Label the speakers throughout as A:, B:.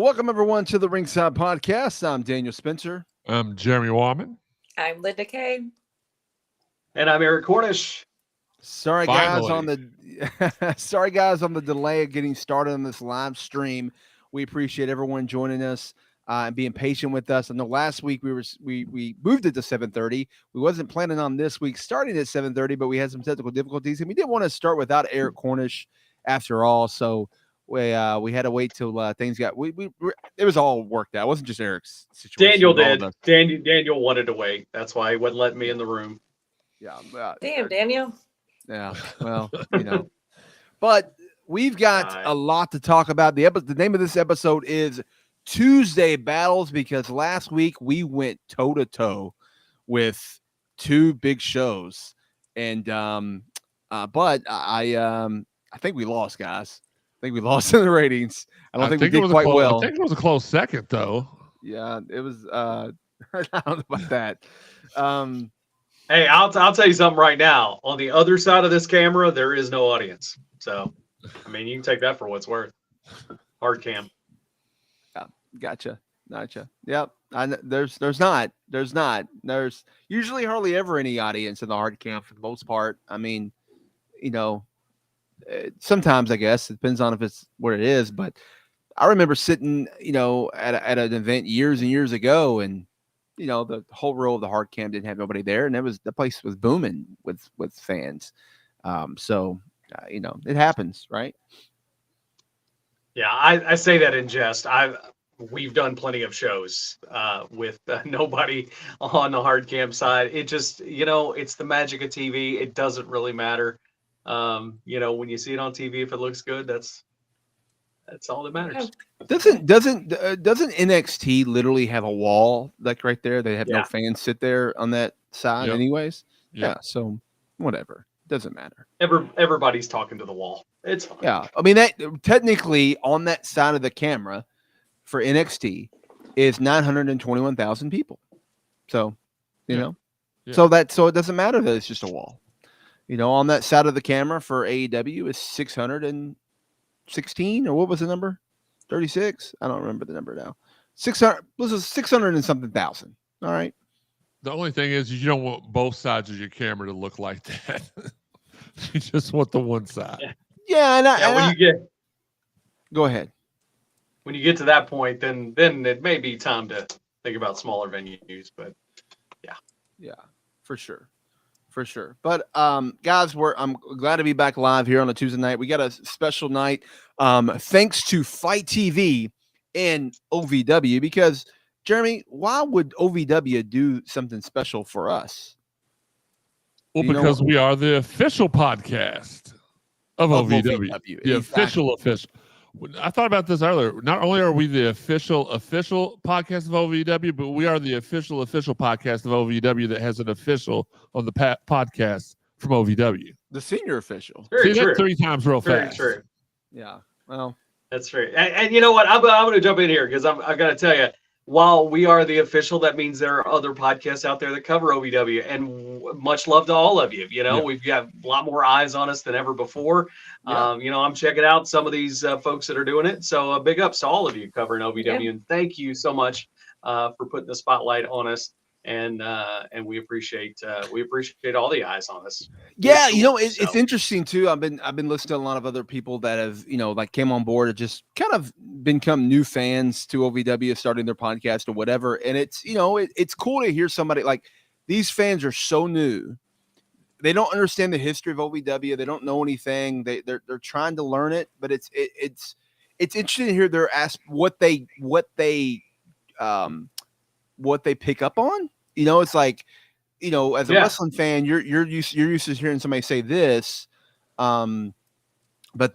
A: Welcome everyone to the Ringside Podcast. I'm Daniel Spencer.
B: I'm Jeremy Warman.
C: I'm Linda Kay.
D: And I'm Eric Cornish.
A: Sorry guys on the delay of getting started on this live stream. We appreciate everyone joining us and being patient with us. I know last week we moved it to 7:30. We wasn't planning on this week starting at 7:30, but we had some technical difficulties, and we didn't want to start without Eric Cornish after all. So we had to wait till things got it was all worked out. It wasn't just Eric's situation.
D: Daniel wanted to wait. That's why he wouldn't let me in the room.
A: Yeah.
C: Damn, Daniel.
A: Yeah. Well, but we've got a lot to talk about. The name of this episode is Tuesday Battles, because last week we went toe to toe with two big shows, and but I think we lost, guys. I think we lost in the ratings. I don't think we did quite well.
B: I think it was a close second, though.
A: Yeah, it was. I don't know about that.
D: Hey, I'll tell you something right now. On the other side of this camera, there is no audience. So, I mean, you can take that for what it's worth. Hard cam.
A: Yeah, gotcha. Yep. There's usually hardly ever any audience in the hard cam for the most part. I mean, sometimes I guess it depends on if it's what it is, but I remember sitting, at an event years and years ago, and the whole row of the hard cam didn't have nobody there, and the place was booming with fans. So it happens, right?
D: Yeah, I say that in jest. We've done plenty of shows with nobody on the hard cam side. It just, it's the magic of TV. It doesn't really matter. When you see it on TV, if it looks good, that's all that matters.
A: Doesn't NXT literally have a wall like right there? They have no fans sit there on that side, anyways. Yeah, so whatever, doesn't matter.
D: Everybody's talking to the wall. It's fine.
A: Yeah, I mean that technically on that side of the camera for NXT is 921,000 people. So so it doesn't matter that it's just a wall. On that side of the camera for AEW is 616, or what was the number? 36? I don't remember the number now. 600 and something thousand. All right.
B: The only thing is you don't want both sides of your camera to look like that. You just want the one side.
A: Go ahead.
D: When you get to that point, then it may be time to think about smaller venues, but
A: yeah, for sure. But guys, I'm glad to be back live here on a Tuesday night. We got a special night thanks to FITE TV and OVW, because Jeremy, why would OVW do something special for us?
B: Well, because we are the official podcast of OVW. The official. I thought about this earlier. Not only are we the official podcast of OVW, but we are the official podcast of OVW that has an official on the podcast from OVW.
A: The senior official.
D: Very true.
B: That 3 times real fast.
D: Very true.
A: Yeah. Well,
D: that's true. And you know what? I'm going to jump in here because I got to tell you, while we are the official, that means there are other podcasts out there that cover OVW, and much love to all of you. We've got a lot more eyes on us than ever before. I'm checking out some of these folks that are doing it. So big ups to all of you covering OVW, and thank you so much for putting the spotlight on us. And we appreciate all the eyes on us.
A: Yeah, it's interesting too. I've been listening to a lot of other people that have came on board and just kind of become new fans to OVW, starting their podcast or whatever. And it's it's cool to hear somebody like these fans are so new. They don't understand the history of OVW. They don't know anything. They're trying to learn it, but it's interesting to hear their what they pick up on. It's like, as a wrestling fan, you're used to hearing somebody say this, but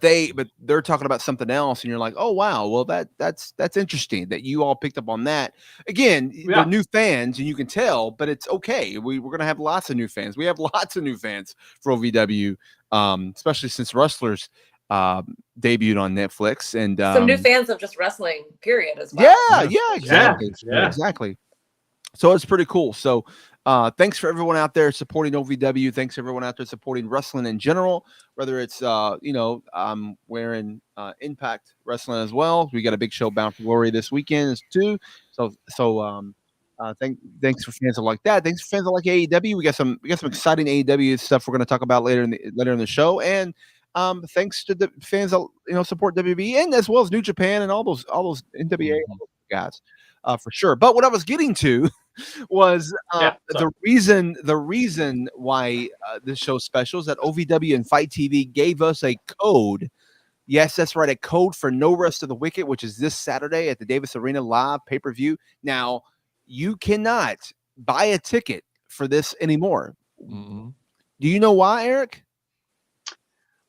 A: they're talking about something else, and you're like, oh wow, well that's interesting that you all picked up on that. Again, they're new fans, and you can tell, but it's okay. We're gonna have lots of new fans. We have lots of new fans for OVW, especially since Wrestlers debuted on Netflix, and
C: some new fans of just wrestling, period, as well.
A: Yeah, exactly. So it's pretty cool. So Thanks for everyone out there supporting OVW. Thanks everyone out there supporting wrestling in general, whether it's I'm wearing Impact Wrestling as well. We got a big show Bound for Glory this weekend too. Thanks for fans that like that. Thanks for fans that like AEW. We got some exciting AEW stuff we're going to talk about later in the show. And thanks to the fans that support WB and as well as New Japan and all those NWA guys for sure. But what I was getting to was the reason why this show's special is that OVW and FITE TV gave us a code. Yes, that's right, a code for No Rest of the Wicked, which is this Saturday at the Davis Arena live pay-per-view. Now, you cannot buy a ticket for this anymore. Mm-hmm. Do you know why, Eric?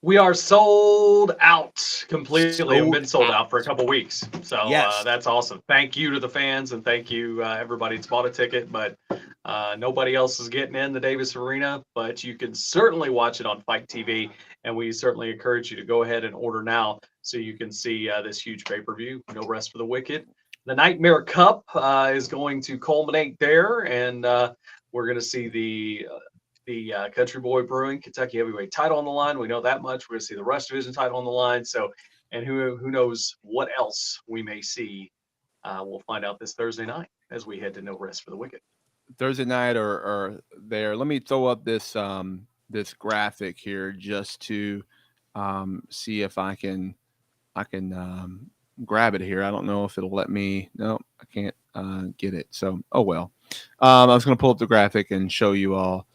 D: We are sold out completely. We've been sold out for a couple weeks. So that's awesome. Thank you to the fans and thank you everybody that's bought a ticket. But nobody else is getting in the Davis Arena. But you can certainly watch it on FITE TV. And we certainly encourage you to go ahead and order now so you can see this huge pay-per-view, No Rest for the Wicked. The Nightmare Cup is going to culminate there. And we're going to see the Country Boy Brewing Kentucky Heavyweight title on the line. We know that much. We're going to see the Rush Division title on the line. So, and who knows what else we may see. We'll find out this Thursday night as we head to No Rest for the Wicked.
A: Thursday night or there. Let me throw up this this graphic here just to see if I can grab it here. I don't know if it'll let me. No, I can't get it. So, oh well. I was going to pull up the graphic and show you all.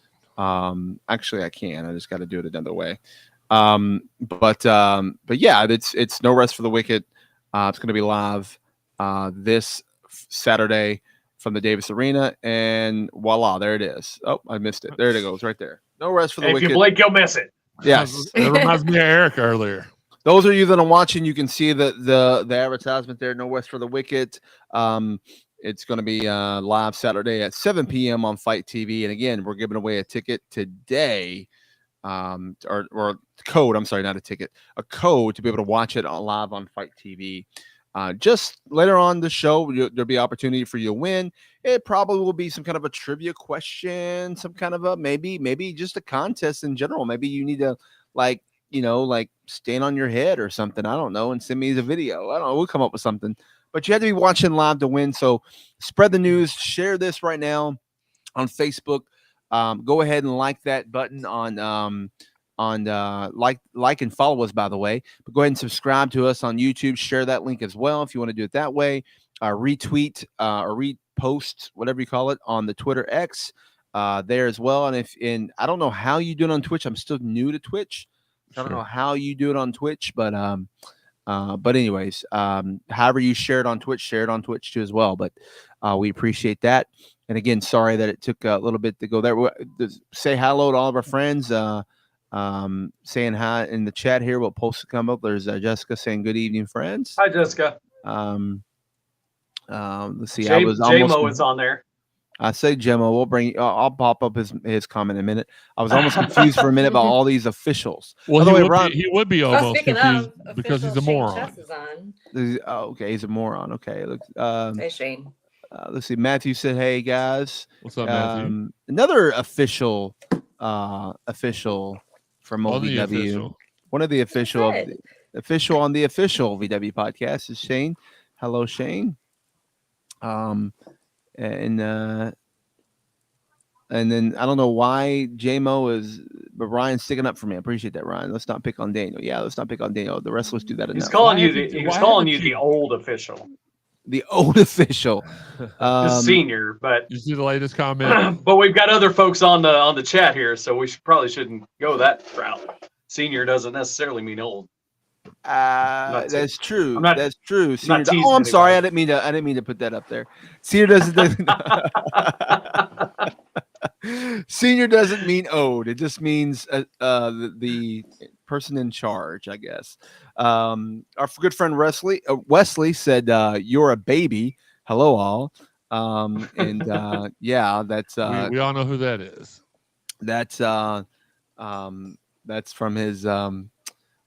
A: Actually I can. I just got to do it another way. But yeah, it's No Rest for the Wicked. It's going to be live this Saturday from the Davis Arena, and voila, there it is. Oh, I missed it. There it goes, right there. No Rest for the Wicked.
D: If you blink, you'll miss it.
A: Yes,
B: it reminds me of Eric earlier.
A: Those of you that are watching, you can see the advertisement there. No Rest for the Wicked. It's going to be live Saturday at 7 p.m. on FITE TV. And again, we're giving away a ticket today, or code. I'm sorry, not a ticket, a code to be able to watch it live on FITE TV. Just later on the show, there'll be opportunity for you to win. It probably will be some kind of a trivia question, some kind of a maybe just a contest in general. Maybe you need to like stand on your head or something. I don't know, and send me the video. I don't know. We'll come up with something. But you have to be watching live to win. So spread the news. Share this right now on Facebook. Go ahead and like that button on like and follow us, by the way. But go ahead and subscribe to us on YouTube. Share that link as well if you want to do it that way. Retweet or repost, whatever you call it, on the Twitter X there as well. And I don't know how you do it on Twitch. I'm still new to Twitch. I don't know how you do it on Twitch, but anyways, however you share it on Twitch, share it on Twitch too as well. But we appreciate that. And again, sorry that it took a little bit to go there. Say hello to all of our friends. Saying hi in the chat here. We'll post to come up. There's Jessica saying good evening, friends.
D: Hi, Jessica.
A: Let's see.
D: J-Mo is on there.
A: I say Gemma. We'll bring. I'll pop up his comment in a minute. I was almost confused for a minute about all these officials.
B: Well, he would be almost confused because he's a moron.
A: Okay, he's a moron. Okay, look.
C: Hey, Shane.
A: Let's see. Matthew said, "Hey guys."
B: What's up, Matthew?
A: Another official from OVW. One of the official on the official VW podcast is Shane. Hello, Shane. And then I don't know why J-Mo but Ryan's sticking up for me. I appreciate that, Ryan. Let's not pick on Daniel. Yeah, let's not pick on Daniel. The wrestlers do that enough.
D: He's calling you the old official.
A: The old official.
D: The senior, but
B: you see the latest comment.
D: But we've got other folks on the chat here, so we probably shouldn't go that route. Senior doesn't necessarily mean old.
A: That's true. That's true.
D: I'm
A: sorry. I didn't mean to put that up there. Senior doesn't. Senior doesn't mean old. It just means the person in charge, I guess. Our good friend Wesley said, "You're a baby." Hello, all. Yeah, that's
B: we all know who that is.
A: That's from his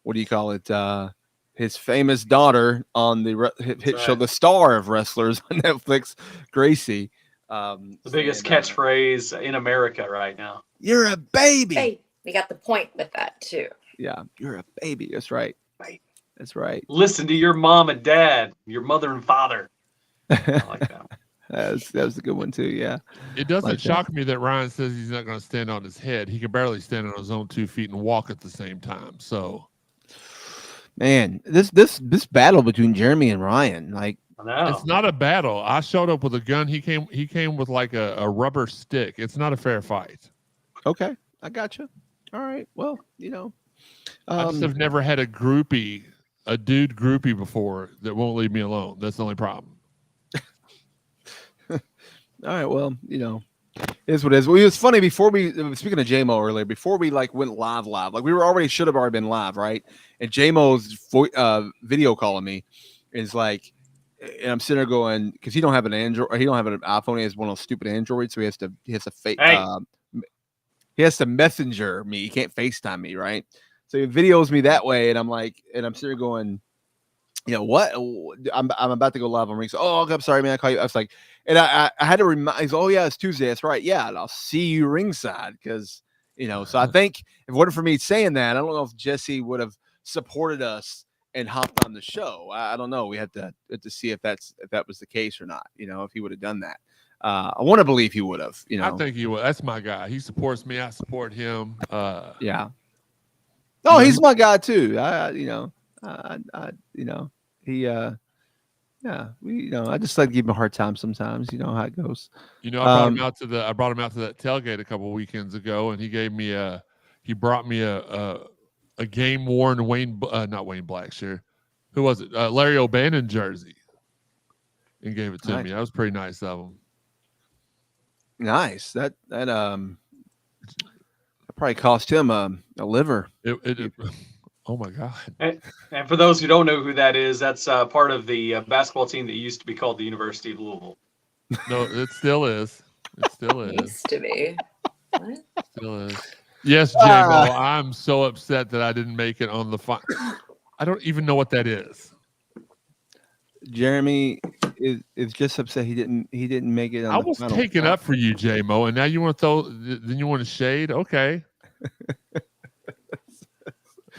A: what do you call it? His famous daughter on the hit show, The Star of Wrestlers on Netflix, Gracie.
D: The biggest catchphrase in America right now.
A: You're a baby.
C: Hey, we got the point with that too.
A: Yeah, you're a baby. That's right. That's right.
D: Listen to your mom and dad, your mother and father. I like that.
A: That was a good one too. Yeah.
B: It doesn't shock me that Ryan says he's not going to stand on his head. He can barely stand on his own 2 feet and walk at the same time. So,
A: man, this battle between Jeremy and Ryan, like,
B: it's not a battle. I showed up with a gun. He came with like a rubber stick. It's not a fair fight.
A: Okay, I gotcha. All right. Well,
B: I just have never had a dude groupie before that won't leave me alone. That's the only problem.
A: All right. Well, it is what it is. Well, it was funny before speaking of JMO earlier, before we like went live, like we should have already been live, right? And JMO's video calling me is like, and I'm sitting there going, because he don't have an Android, or he don't have an iPhone. He has one of those stupid Androids, so he has to he has to messenger me. He can't FaceTime me, right? So he videos me that way, and I'm sitting there going, what? I'm about to go live on Ringside. Oh, I'm sorry, man. I call you. I was like, and I had to remind. He's, oh yeah, it's Tuesday. That's right. Yeah, and I'll see you ringside because So I think if it wasn't for me saying that, I don't know if Jesse would have supported us and hopped on the show. I don't know. We had to see if that was the case or not. If he would have done that. I want to believe he would have.
B: I think he would. That's my guy. He supports me. I support him.
A: Yeah. No, he's my guy too. I just like to give him a hard time sometimes. You know how it goes.
B: I brought him out to that tailgate a couple of weekends ago, and he brought me a game worn not Wayne Blackshear. Who was it? Larry O'Bannon jersey, and gave it to me. That was pretty nice of him.
A: Nice. That probably cost him a liver.
B: Oh my God!
D: And for those who don't know who that is, that's part of the basketball team that used to be called the University of Louisville.
B: No, it still is. It still is.
C: Used to be. What?
B: Still is. Yes, JMO. I'm so upset that I didn't make it on the final. I don't even know what that is.
A: Jeremy is just upset he didn't make it. I
B: was taking up for you, JMO, and now you want to shade? Okay.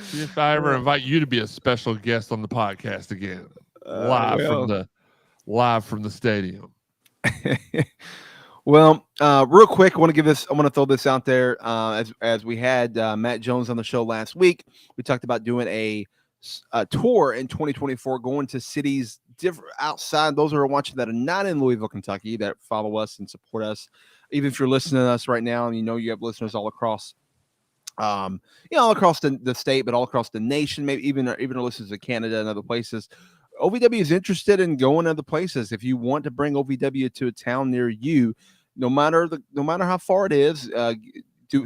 B: See if I ever invite you to be a special guest on the podcast again, live from the stadium.
A: Well, real quick, I want to throw this out there. As we had Matt Jones on the show last week, we talked about doing a tour in 2024, going to cities different outside. Those who are watching that are not in Louisville, Kentucky, that follow us and support us. Even if you're listening to us right now, and you have listeners all across, all across the state, but all across the nation, maybe even our listeners to Canada and other places. OVW is interested in going other places. If you want to bring OVW to a town near you, no matter how far it is,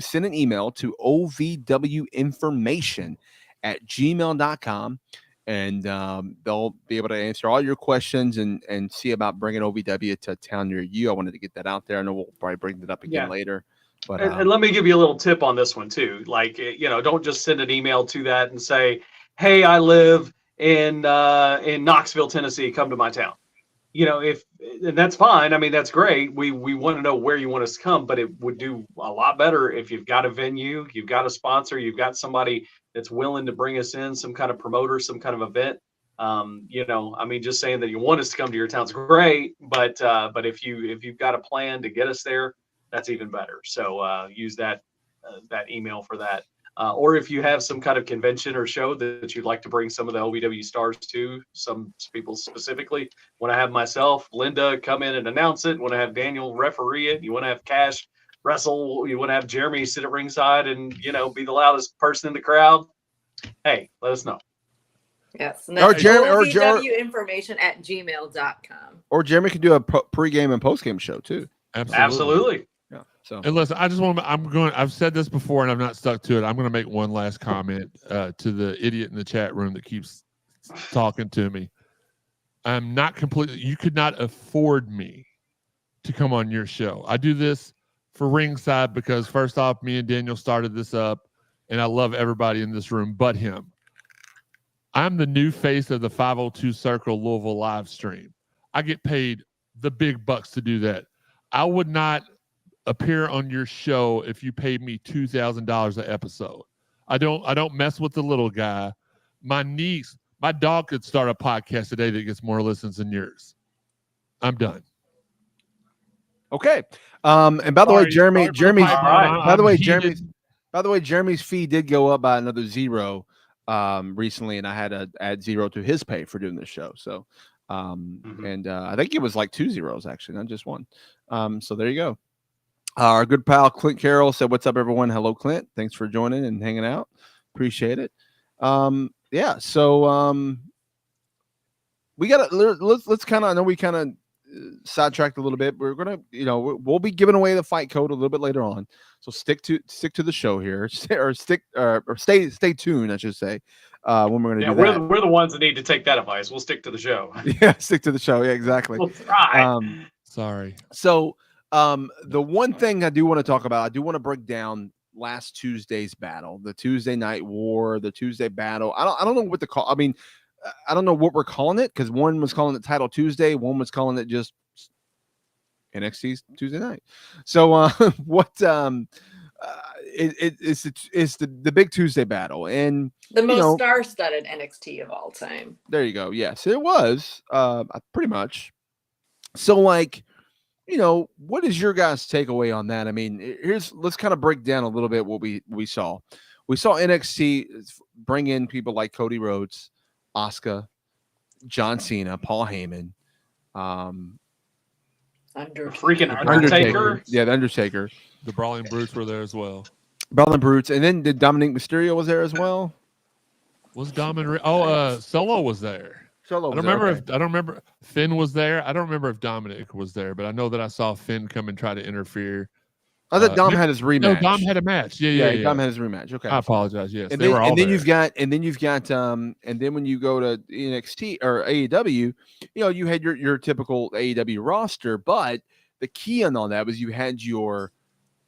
A: send an email to ovwinformation@gmail.com, and they'll be able to answer all your questions and see about bringing OVW to a town near you. I wanted to get that out there. I know we'll probably bring that up again later. But,
D: and let me give you a little tip on this one too. Like, don't just send an email to that and say, "Hey, I live in Knoxville, Tennessee. Come to my town." And that's fine. I mean, that's great. We want to know where you want us to come, but it would do a lot better if you've got a venue, you've got a sponsor, you've got somebody that's willing to bring us in, some kind of promoter, some kind of event. Just saying that you want us to come to your town's great, but if you've got a plan to get us there, that's even better. So use that email for that. Or if you have some kind of convention or show that you'd like to bring some of the OVW stars to, some people specifically, want to have myself, Linda, come in and announce it, want to have Daniel referee it, you want to have Cash wrestle, you want to have Jeremy sit at ringside and, be the loudest person in the crowd, hey, let us know.
C: Yes.
A: Or Jeremy,
C: OVWinformation@gmail.com.
A: Or Jeremy can do a pregame and postgame show too.
D: Absolutely.
A: Yeah. So,
B: and listen, I've said this before and I've not stuck to it. I'm going to make one last comment to the idiot in the chat room that keeps talking to me. I'm not completely, you could not afford me to come on your show. I do this for Ringside because first off, me and Daniel started this up and I love everybody in this room but him. I'm the new face of the 502 Circle Louisville live stream. I get paid the big bucks to do that. I would not appear on your show if you paid me $2,000 an episode. I don't mess with the little guy. My dog could start a podcast today that gets more listens than yours. I'm done.
A: Okay. And by the way, Jeremy's fee did go up by another 0 recently, and I had to add 0 to his pay for doing this show. So and I think it was like 2 zeros actually, not just 1. So there you go. Our good pal Clint Carroll said, "What's up, everyone?" Hello, Clint. Thanks for joining and hanging out. Appreciate it. Yeah. So we got to let's kind of. I know we kind of sidetracked a little bit. We're gonna, we'll be giving away the fight code a little bit later on. So stick to the show here, or stay tuned, I should say. When we're gonna do that.
D: We're the ones that need to take that advice. We'll stick to the show.
A: Yeah, stick to the show. Yeah, exactly.
D: We'll try.
B: Sorry.
A: So the one thing I do want to talk about, I do want to break down last Tuesday's battle, the Tuesday night war, the Tuesday battle. I don't know what to call. I mean, I don't know what we're calling it, because one was calling it Title Tuesday, one was calling it just NXT's Tuesday night. So it's the big Tuesday battle, and
C: the most star-studded NXT of all time.
A: There you go. Yes, it was pretty much. So what is your guys' takeaway on that? I mean, let's kind of break down a little bit what we saw. We saw NXT bring in people like Cody Rhodes, Asuka, John Cena, Paul Heyman,
D: Undertaker.
A: Yeah, the Undertaker.
B: The Brawling Brutes were there as well.
A: Brawling Brutes, and then did Dominic Mysterio was there as well?
B: Was Dominic? Solo was there. I don't remember. Finn was there. I don't remember if Dominic was there, but I know that I saw Finn come and try to interfere.
A: I thought Dom had his rematch.
B: No, Dom had a match. Yeah.
A: Dom had his rematch. Okay.
B: I apologize. Yes.
A: And then you've got and then when you go to NXT or AEW, you had your typical AEW roster, but the key on all that was you had your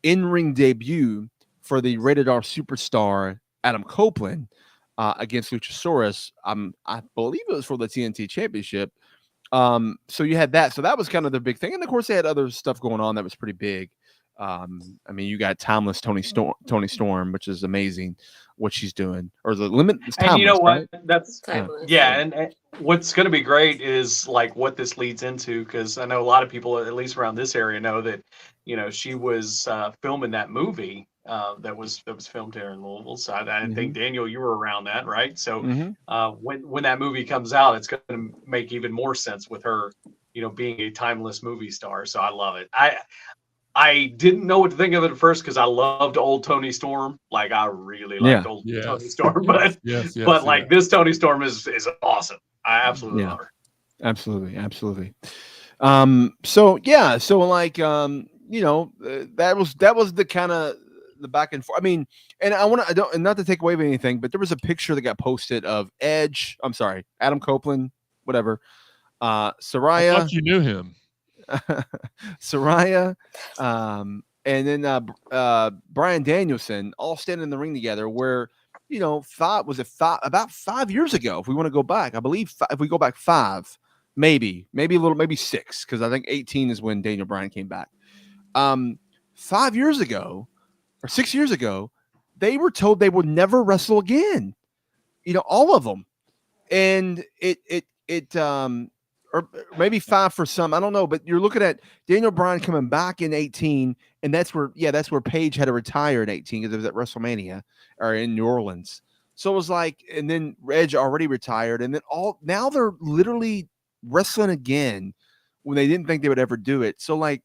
A: in-ring debut for the Rated R superstar Adam Copeland against Luchasaurus. I believe it was for the TNT Championship. So you had that. So that was kind of the big thing, and of course they had other stuff going on that was pretty big. I mean, you got timeless Tony Storm, which is amazing what she's doing, or the limit is timeless.
D: And you know what?
A: Right?
D: That's timeless. Yeah, and what's going to be great is like what this leads into, because I know a lot of people, at least around this area, know that she was filming that movie that was filmed here in Louisville. So I think Daniel, you were around that, right? So when that movie comes out, it's going to make even more sense with her, being a timeless movie star. So I love it. I didn't know what to think of it at first because I loved old Tony Storm. Like I really liked old Tony Storm, but this Tony Storm is awesome. I absolutely love her.
A: Absolutely. That was the kind of the back and forth. I mean, and and not to take away anything, but there was a picture that got posted of Adam Copeland, whatever. Saraya.
B: I thought you knew him.
A: Saraya, and then Bryan Danielson all standing in the ring together. Where about 5 years ago? If we want to go back, I believe if we go back 5, maybe 6, because I think 18 is when Daniel Bryan came back. 5 years ago or 6 years ago, they were told they would never wrestle again. All of them, and or maybe 5 for some, I don't know, but you're looking at Daniel Bryan coming back in 18, and that's where Paige had to retire in 18 because it was at WrestleMania or in New Orleans. So it was like, and then Edge already retired, and then now they're literally wrestling again when they didn't think they would ever do it. So like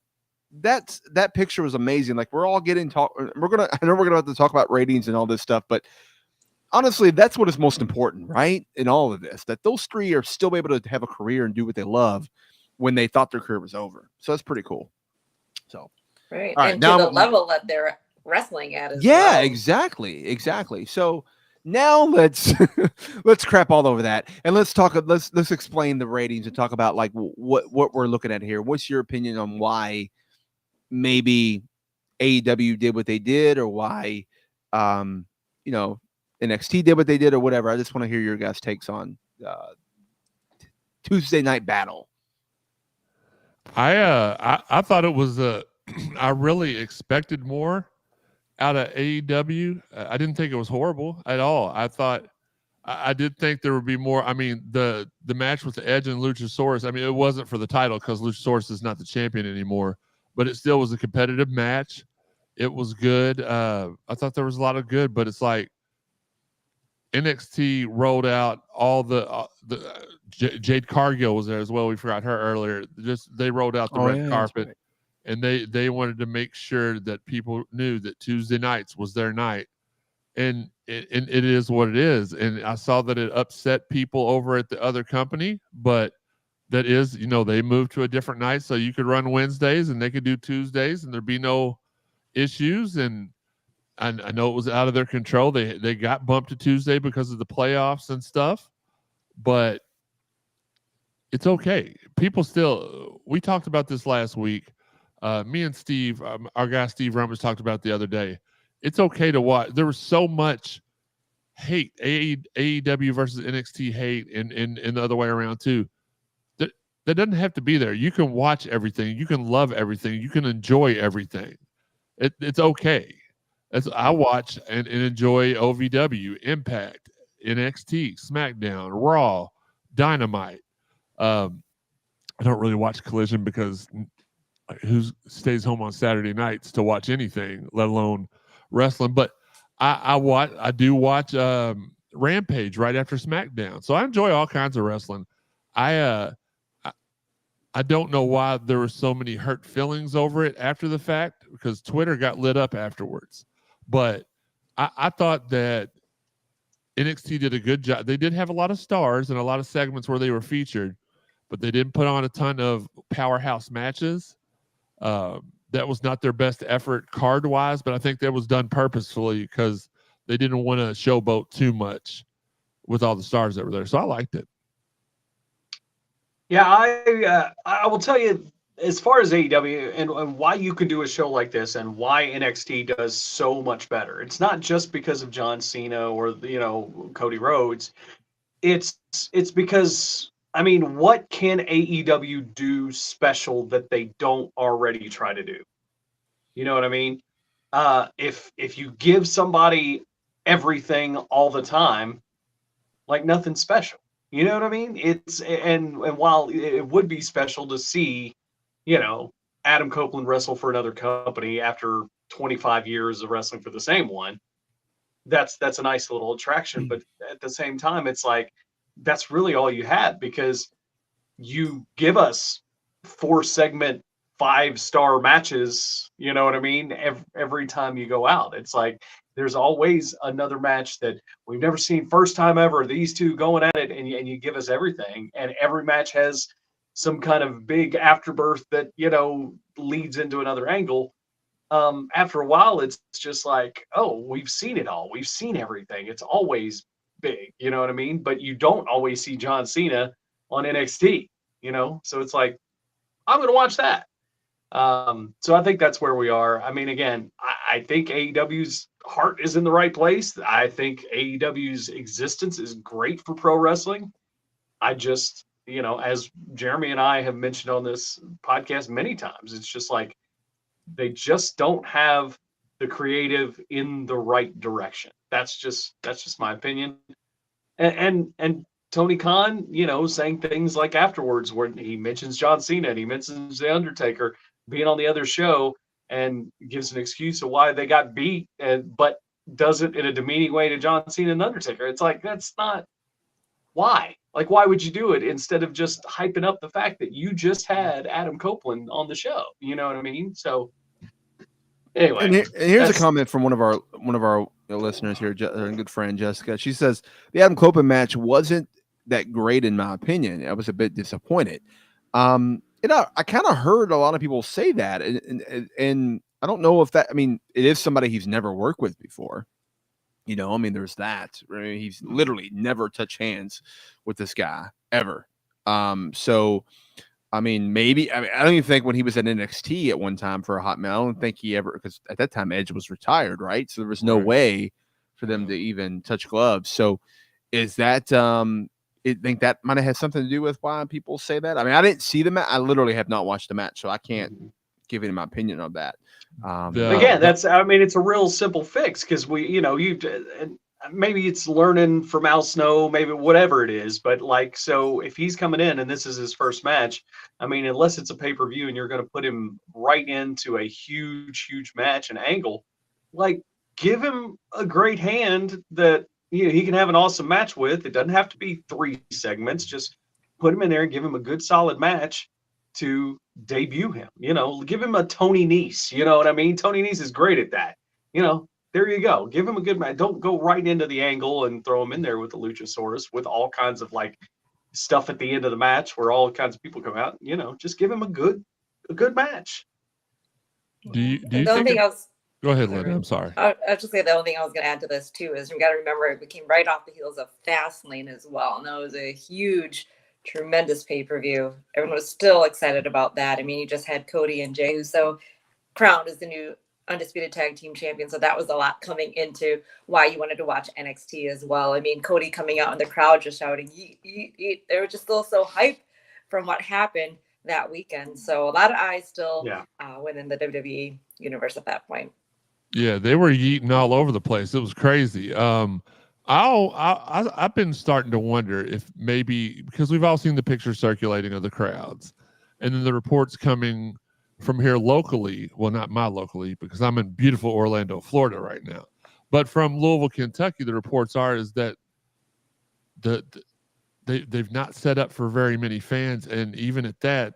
A: that picture was amazing. Like we're all getting I know we're gonna have to talk about ratings and all this stuff, but honestly, that's what is most important, right? In all of this, that those three are still able to have a career and do what they love when they thought their career was over. So that's pretty cool. So,
C: right. And now, to the level that they're wrestling at as
A: well. Exactly. So now let's crap all over that. And let's explain the ratings and talk about like what we're looking at here. What's your opinion on why maybe AEW did what they did, or why, NXT did what they did, or whatever? I just want to hear your guys' takes on Tuesday Night Battle.
B: I thought it was I really expected more out of AEW. I didn't think it was horrible at all. I thought I did think there would be more. I mean, the match with Edge and Luchasaurus, I mean, it wasn't for the title because Luchasaurus is not the champion anymore, but it still was a competitive match. It was good. I thought there was a lot of good, but it's like NXT rolled out all the Jade Cargill was there as well. We forgot her earlier. Just they rolled out the red carpet, right. And they wanted to make sure that people knew that Tuesday nights was their night, and it is what it is. And I saw that it upset people over at the other company, but that is, they moved to a different night, so you could run Wednesdays and they could do Tuesdays, and there'd be no issues. And I know it was out of their control. They got bumped to Tuesday because of the playoffs and stuff, but it's okay. People still, we talked about this last week. Me and Steve, our guy Steve Rummers talked about it the other day. It's okay to watch. There was so much hate, AEW versus NXT hate, and the other way around too. That doesn't have to be there. You can watch everything. You can love everything. You can enjoy everything. It's okay. As I watch and enjoy OVW, Impact, NXT, SmackDown, Raw, Dynamite. I don't really watch Collision because who stays home on Saturday nights to watch anything, let alone wrestling. But I do watch Rampage right after SmackDown, so I enjoy all kinds of wrestling. I don't know why there were so many hurt feelings over it after the fact, because Twitter got lit up afterwards. But I thought that NXT did a good job. They did have a lot of stars and a lot of segments where they were featured, but they didn't put on a ton of powerhouse matches. That was not their best effort card-wise, but I think that was done purposefully because they didn't want to showboat too much with all the stars that were there. So I liked it.
D: Yeah, I will tell you, as far as AEW and why you can do a show like this and why NXT does so much better. It's not just because of John Cena or Cody Rhodes. It's because, I mean, what can AEW do special that they don't already try to do? You know what I mean? If you give somebody everything all the time, like nothing special. You know what I mean? It's and while it would be special to see, Adam Copeland wrestle for another company after 25 years of wrestling for the same one, that's a nice little attraction. But at the same time, it's like that's really all you had, because you give us 4-segment 5-star matches, you know what I mean? Every time you go out, it's like there's always another match that we've never seen, first time ever, these two going at it, and you give us everything, and every match has some kind of big afterbirth that leads into another angle. After a while, it's just like, oh, we've seen it all, we've seen everything, it's always big, you know what I mean? But you don't always see John Cena on NXT, so it's like, I'm gonna watch that. So I think that's where we are. I mean, again, I think AEW's heart is in the right place. I think AEW's existence is great for pro wrestling. I just, as Jeremy and I have mentioned on this podcast many times, it's just like they just don't have the creative in the right direction. That's just my opinion. And Tony Khan, saying things like afterwards where he mentions John Cena and he mentions The Undertaker being on the other show and gives an excuse of why they got beat, but does it in a demeaning way to John Cena and The Undertaker. It's like, that's not why. Like, why would you do it instead of just hyping up the fact that you just had Adam Copeland on the show? You know what I mean? So anyway,
A: and here's a comment from one of our listeners here, a good friend Jessica. She says the Adam Copeland match wasn't that great in my opinion. I was a bit disappointed. I kind of heard a lot of people say that, and I don't know if that. I mean, it is somebody he's never worked with before. I mean, there's that. Right? He's literally never touched hands with this guy ever. So, I mean, maybe. I don't even think when he was at NXT at one time for a hot minute, I don't think he ever, because at that time Edge was retired, right? So there was no way for them to even touch gloves. So, is that think that might have had something to do with why people say that. I mean, I didn't see the match. I literally have not watched the match, so I can't give any my opinion on that.
D: Again, it's a real simple fix because maybe it's learning from Al Snow, maybe whatever it is. But so if he's coming in and this is his first match, I mean, unless it's a pay-per-view and you're going to put him right into a huge, huge match and angle, give him a great hand that he can have an awesome match with. It doesn't have to be 3 segments. Just put him in there and give him a good solid match to debut him. Give him a Tony Nese. You know what I mean? Tony Nese is great at that. There you go. Give him a good match. Don't go right into the angle and throw him in there with the Luchasaurus with all kinds of stuff at the end of the match where all kinds of people come out. Just give him a good match.
B: Do you think Go ahead, Linda. I'm sorry.
C: I was just saying the only thing I was going to add to this too is we got to remember it came right off the heels of Fastlane as well, and that was a huge, tremendous pay-per-view. Everyone was still excited about that. I mean, you just had Cody and Jey Uso crowned as the new undisputed tag team champion, so that was a lot coming into why you wanted to watch NXT as well. I mean, Cody coming out in the crowd just shouting "Yeet, yeet, yeet." They were just still so hyped from what happened that weekend. So a lot of eyes still within the WWE universe at that point.
B: Yeah, they were yeeting all over the place. It was crazy. I've been starting to wonder if maybe, because we've all seen the pictures circulating of the crowds, and then the reports coming from here locally. Well, not my locally, because I'm in beautiful Orlando, Florida right now. But from Louisville, Kentucky, the reports is that they've not set up for very many fans, and even at that,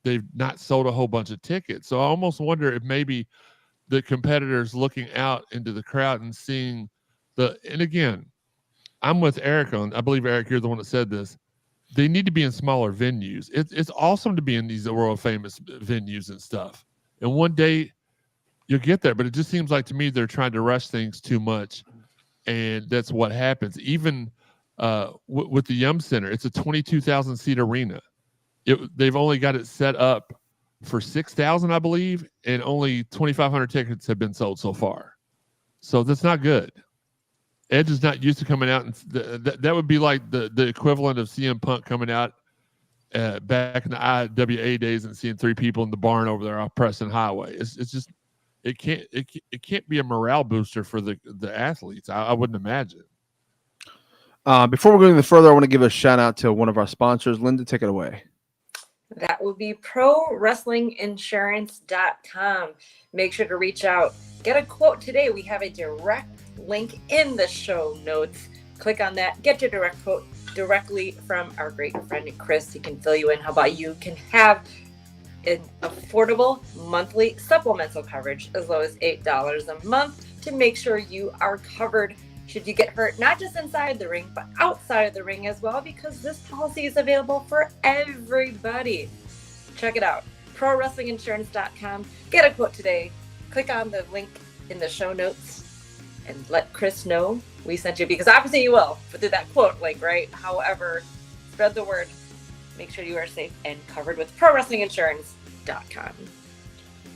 B: they've not sold a whole bunch of tickets. So I almost wonder if maybe the competitors looking out into the crowd and seeing and again, I'm with Eric I believe, Eric, you're the one that said this. They need to be in smaller venues. It's awesome to be in these world famous venues and stuff. And one day you'll get there, but it just seems like to me they're trying to rush things too much. And that's what happens. Even with the Yum Center, it's a 22,000 seat arena. They've only got it set up for 6,000, I believe, and only 2,500 tickets have been sold so far. So that's not good. Edge is not used to coming out, and that would be like the equivalent of CM Punk coming out back in the IWA days and seeing 3 people in the barn over there off Preston Highway. It's just it can't be a morale booster for the athletes. I wouldn't imagine.
A: Before we go any further, I want to give a shout out to one of our sponsors. Linda, take it away.
C: That would be ProWrestlingInsurance.com. Make sure to reach out. Get a quote today. We have a direct link in the show notes. Click on that. Get your direct quote directly from our great friend Chris. He can fill you in. How about you can have an affordable monthly supplemental coverage as low as $8 a month to make sure you are covered should you get hurt, not just inside the ring, but outside of the ring as well, because this policy is available for everybody. Check it out. ProWrestlingInsurance.com. Get a quote today. Click on the link in the show notes and let Chris know we sent you, because obviously you will, but through that quote link, right? However, spread the word. Make sure you are safe and covered with ProWrestlingInsurance.com.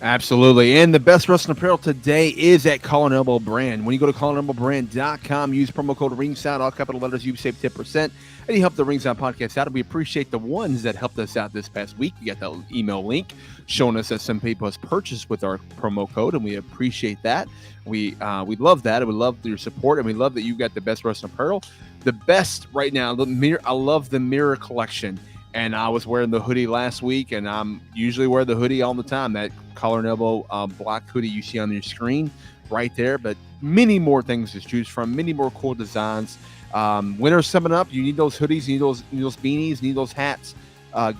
A: Absolutely. And the best wrestling apparel today is at Collar & Elbow Brand. When you go to collarandelbowbrand.com, use promo code Ringside, all capital letters, you save 10%, and you help the Ringside podcast out. And we appreciate the ones that helped us out this past week. You got that email link showing us that some people has purchased with our promo code, and we appreciate that. We love that, and we love your support, and we love that you got the best wrestling apparel. The best right now, I love the mirror collection. And I was wearing the hoodie last week, and I'm usually wear the hoodie all the time. That Collar and Elbow black hoodie you see on your screen right there. But many more things to choose from, many more cool designs. Winter's coming up. You need those hoodies, you need those beanies, you need those hats.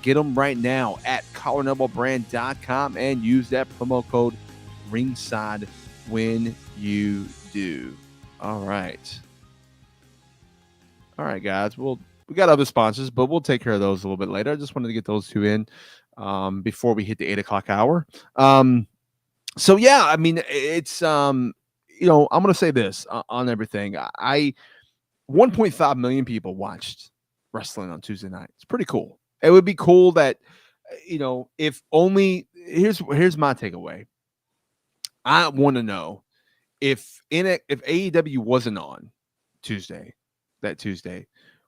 A: Get them right now at collarandelbowbrand.com and use that promo code Ringside when you do. All right, guys. We got other sponsors, but we'll take care of those a little bit later. I just wanted to get those 2 in before we hit the 8 o'clock hour. So yeah, I mean, it's I'm going to say this on everything. 1.5 million people watched wrestling on Tuesday night. It's pretty cool. It would be cool that if only here's my takeaway. I want to know if AEW wasn't on that Tuesday.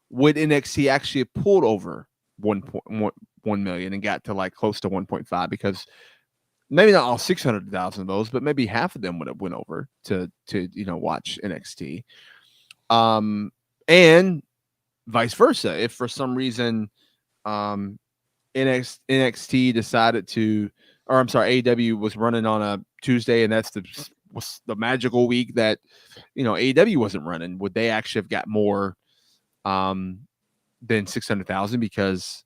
A: would NXT actually have pulled over 1 million and got to like close to 1.5, because maybe not all 600,000 of those, but maybe half of them would have went over to watch NXT. And vice versa. If for some reason NXT decided to, or I'm sorry, AEW was running on a Tuesday, and that's was the magical week that AEW wasn't running, would they actually have got more than 600,000 because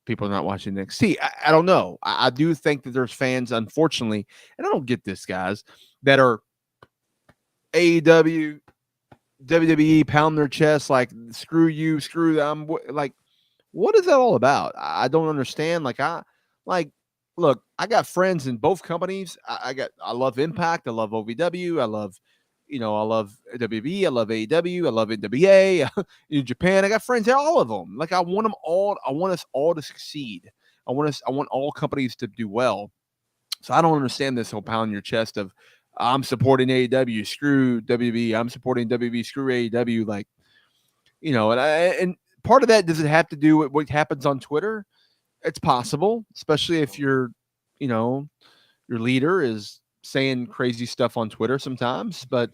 A: people are not watching NXT? I don't know. I do think that there's fans, unfortunately, and I don't get this, guys, that are AEW, WWE, pound their chest like, screw you, screw them. Like, what is that all about? I don't understand. Look, I got friends in both companies. I love Impact. I love OVW. I love WWE. I love AEW. I love NWA. In Japan, I got friends in all of them. Like, I want them all. I want us all to succeed. I want all companies to do well. So I don't understand this whole pound your chest of, I'm supporting AEW, screw WWE. I'm supporting WWE, screw AEW. Like, and part of that, does it have to do with what happens on Twitter? It's possible, especially if your leader is saying crazy stuff on Twitter sometimes. But,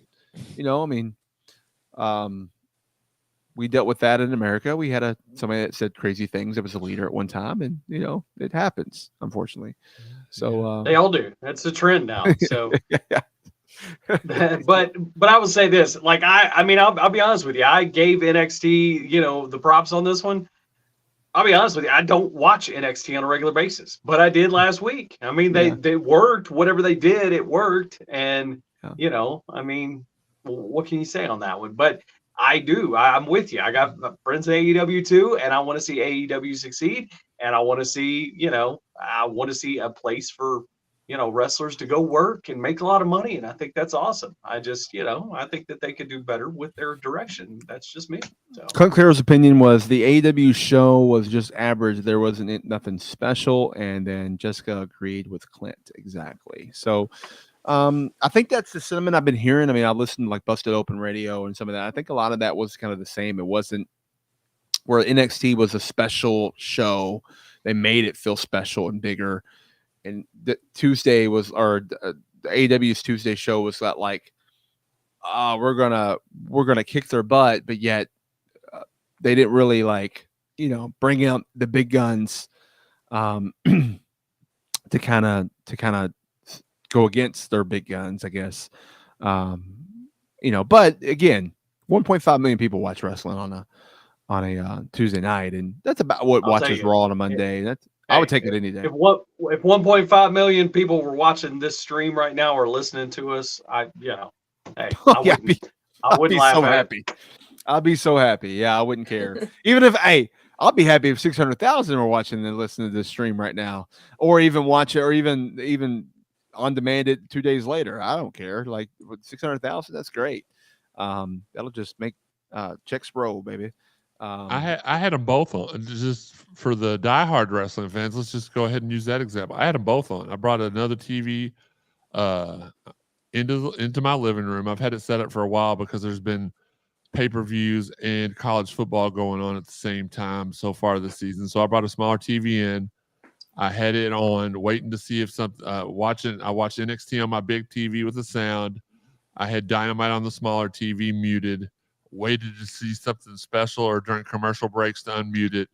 A: we dealt with that in America. We had somebody that said crazy things that was a leader at one time, and, it happens, unfortunately. So
D: they all do. That's the trend now. So, but I would say this, like, I'll be honest with you. I gave NXT, the props on this one. I'll be honest with you. I don't watch NXT on a regular basis, but I did last week. I mean, they worked. Whatever they did, it worked. And, what can you say on that one? But I'm with you. I got friends in AEW too, and I want to see AEW succeed. And I want to see, a place for, wrestlers to go work and make a lot of money. And I think that's awesome. I just, I think that they could do better with their direction. That's just me. So.
A: Clint Clear's opinion was the AEW show was just average. There wasn't nothing special. And then Jessica agreed with Clint. Exactly. So I think that's the sentiment I've been hearing. I mean, I listened to like Busted Open Radio and some of that. I think a lot of that was kind of the same. It wasn't where NXT was a special show. They made it feel special and bigger. And the Tuesday was, or the AEW's Tuesday show was that like, we're gonna kick their butt, but yet they didn't really bring out the big guns to kind of go against their big guns, I guess. But again, 1.5 million people watch wrestling on a Tuesday night, and that's about what watches Raw on a Monday. I would take it any day.
D: If 1.5 million people were watching this stream right now or listening to us, I wouldn't
A: be so happy. I'd be so happy. Yeah, I wouldn't care. Even if, I'll be happy if 600,000 were watching and listening to this stream right now, or even watch it, or even on demand it 2 days later. I don't care. Like, with 600,000, that's great. That'll just make checks roll, baby.
B: I had them both on, just for the diehard wrestling fans. Let's just go ahead and use that example. I had them both on. I brought another TV into my living room. I've had it set up for a while because there's been pay-per-views and college football going on at the same time so far this season. So I brought a smaller TV in. I had it on, waiting to see if something. I watched NXT on my big TV with the sound. I had Dynamite on the smaller TV muted. Waited to see something special or during commercial breaks to unmute it.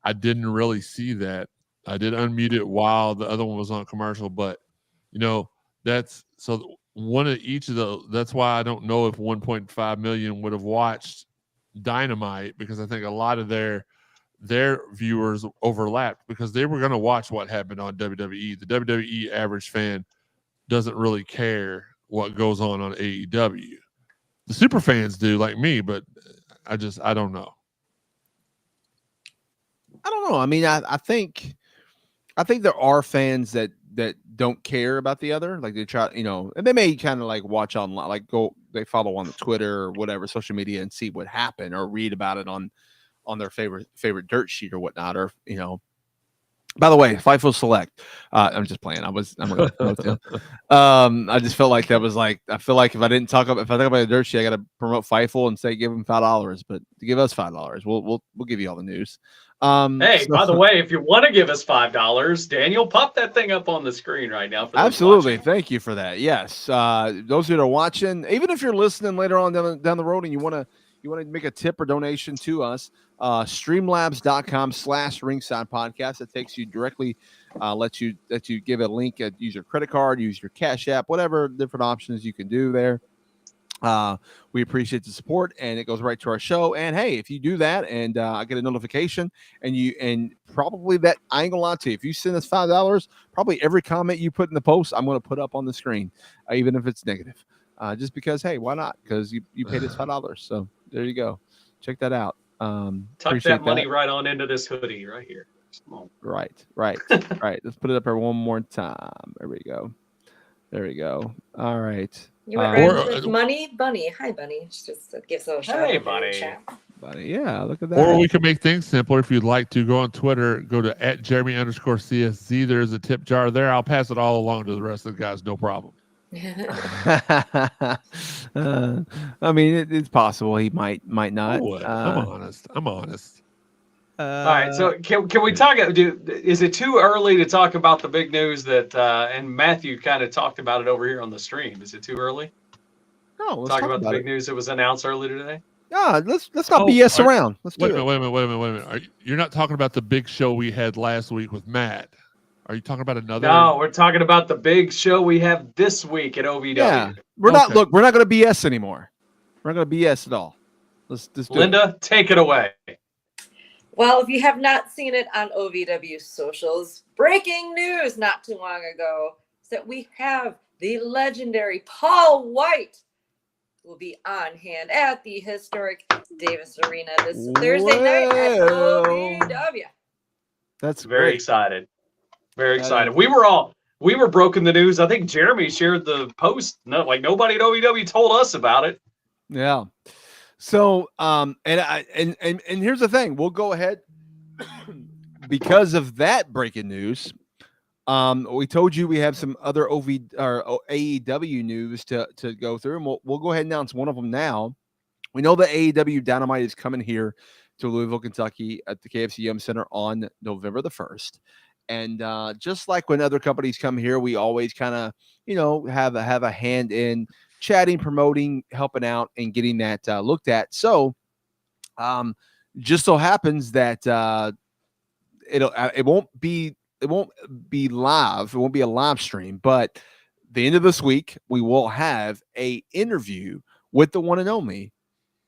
B: I didn't really see that. I did unmute it while the other one was on commercial, but that's so one of each of those. That's why I don't know if 1.5 million would have watched Dynamite, because I think a lot of their viewers overlapped because they were going to watch what happened on WWE. The WWE average fan doesn't really care what goes on AEW. The super fans do, like me, but I don't know.
A: I don't know. I mean, I think there are fans that don't care about the other. Like, they try, and they may kind of like watch online, like they follow on the Twitter or whatever social media and see what happened, or read about it on their favorite dirt sheet or whatnot, or By the way, Fightful Select. I'm just playing. I'm gonna promote them. I just felt like that was like, I feel like if I talk about the dirt sheet, I got to promote Fightful and say give them $5. But to give us $5, we'll give you all the news.
D: Hey, by the way, if you want to give us $5, Daniel, pop that thing up on the screen right now. For
A: absolutely, thank you for that. Yes, those that are watching, even if you're listening later on down the road and you want to make a tip or donation to us, streamlabs.com/ringside podcast. That takes you directly, lets you give a link, use your credit card, use your Cash App, whatever different options you can do there. We appreciate the support, and it goes right to our show. And hey, if you do that and I get a notification, and probably that, I ain't gonna lie to you, if you send us $5, probably every comment you put in the post, I'm going to put up on the screen, even if it's negative, just because, hey, why not? Because you paid us $5. So there you go. Check that out.
D: Tuck that money right on into this hoodie right here.
A: Right. Let's put it up here one more time. There we go. All right.
C: You went right with Money Bunny. Hi, Bunny. Just gives a shout out.
D: Hey, Bunny.
A: Yeah, look at that.
B: Or we can make things simpler. If you'd like to go on Twitter, go to @Jeremy_CSZ. There's a tip jar there. I'll pass it all along to the rest of the guys. No problem.
A: I mean, it's possible he might not.
B: I'm honest.
D: All right, so can we talk? Is it too early to talk about the big news that and Matthew kind of talked about it over here on the stream? Is it too early?
A: No, let's
D: talk about the big news that was announced earlier today.
A: Yeah, let's not BS around.
B: Wait a minute. You're not talking about the big show we had last week with Matt. Are you talking about another?
D: No, we're talking about the big show we have this week at OVW.
A: Yeah, we're not going to BS anymore. We're not going to BS at all. Let's do
D: Linda, take it away.
C: Well, if you have not seen it on OVW socials, breaking news not too long ago is that we have the legendary Paul White will be on hand at the historic Davis Arena this Thursday night at OVW.
A: That's
D: very excited. Very excited. We were broken the news. I think Jeremy shared the post. No, like nobody at OVW told us about it.
A: Yeah. So, and here's the thing. We'll go ahead because of that breaking news. We told you we have some other AEW news to go through, and we'll go ahead and announce one of them now. We know that AEW Dynamite is coming here to Louisville, Kentucky at the KFC Yum Center on November the 1st. And just like when other companies come here, we always kind of, have a hand in chatting, promoting, helping out, and getting that looked at. So, just so happens that it won't be live. It won't be a live stream, but the end of this week we will have a interview with the one and only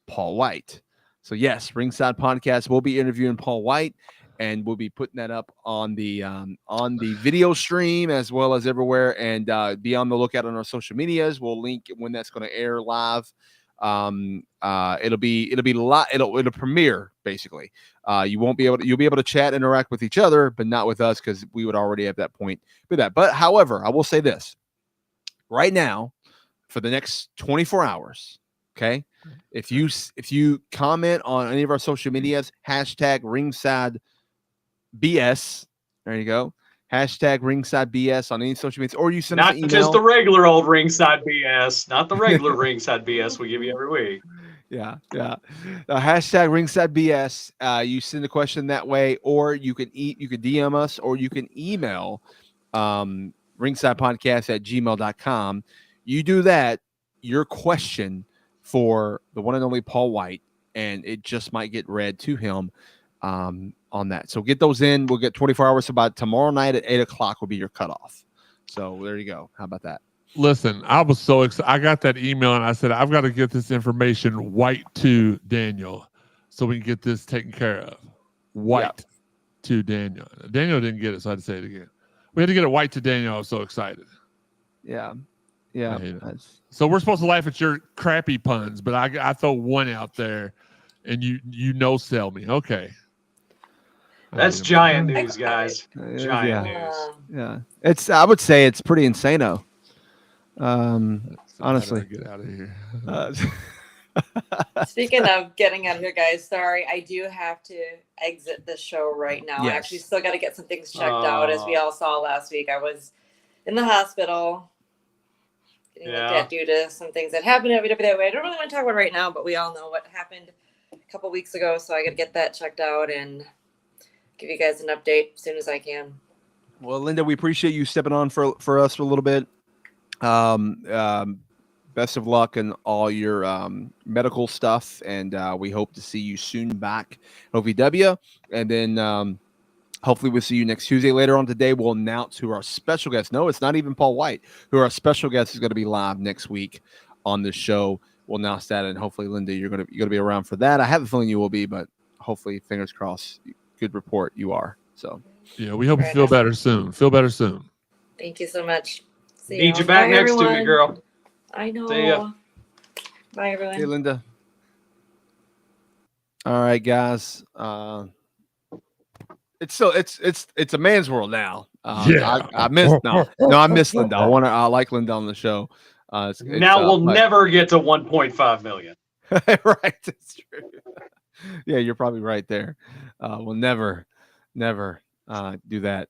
A: Paul White. So yes, Ringside Podcast will be interviewing Paul White. And we'll be putting that up on the video stream as well as everywhere. And be on the lookout on our social medias. We'll link when that's going to air live. It'll be live. It'll premiere basically. You'll be able to chat, interact with each other, but not with us because we would already at that point with that. But however, I will say this right now for the next 24 hours. Okay, if you comment on any of our social medias, #Ringside BS. There you go. #Ringside BS on any social media, or you send us an email.
D: Not just the regular old Ringside BS, not the regular Ringside BS we give you every week.
A: Yeah. #Ringside BS. You send a question that way, or you can DM us, or you can email ringsidepodcast@gmail.com. You do that, your question for the one and only Paul White, and it just might get read to him. On that. So get those in. We'll get 24 hours. About tomorrow night at 8:00 will be your cutoff. So there you go. How about that?
B: Listen, I was so excited. I got that email and I said, I've got to get this information White to Daniel so we can get this taken care of. White to Daniel. Daniel didn't get it, so I had to say it again. We had to get it White to Daniel. I was so excited.
A: Yeah.
B: So we're supposed to laugh at your crappy puns, but I throw one out there and you sell me. Okay.
D: That's giant news, guys. Giant news.
A: Yeah. I would say it's pretty insano. Honestly.
B: Get out of here.
C: Speaking of getting out of here, guys, sorry, I do have to exit the show right now.
A: Yes.
C: I actually still got to get some things checked out. As we all saw last week, I was in the hospital getting looked at due to some things that happened at WWE. I don't really want to talk about it right now, but we all know what happened a couple weeks ago, so I got to get that checked out and give you guys an update as soon as I can.
A: Well, Linda, we appreciate you stepping on for us for a little bit. Best of luck in all your medical stuff, and we hope to see you soon back at OVW. And then hopefully we'll see you next Tuesday. Later on today, we'll announce who our special guest. No, it's not even Paul White. Who our special guest is going to be live next week on the show. We'll announce that, and hopefully, Linda, you're going to be around for that. I have a feeling you will be, but hopefully, fingers crossed. Good report, you are. So
B: yeah, we hope you feel better soon. Feel better soon.
C: Thank you so much.
D: Need you back next to me, girl.
C: I know.
D: See ya.
C: Bye, everyone.
A: Hey, Linda. All right, guys. It's a man's world now. I miss Linda. I like Linda on the show.
D: We'll never get to 1.5 million.
A: Right, that's true. Yeah, you're probably right there. We'll never do that.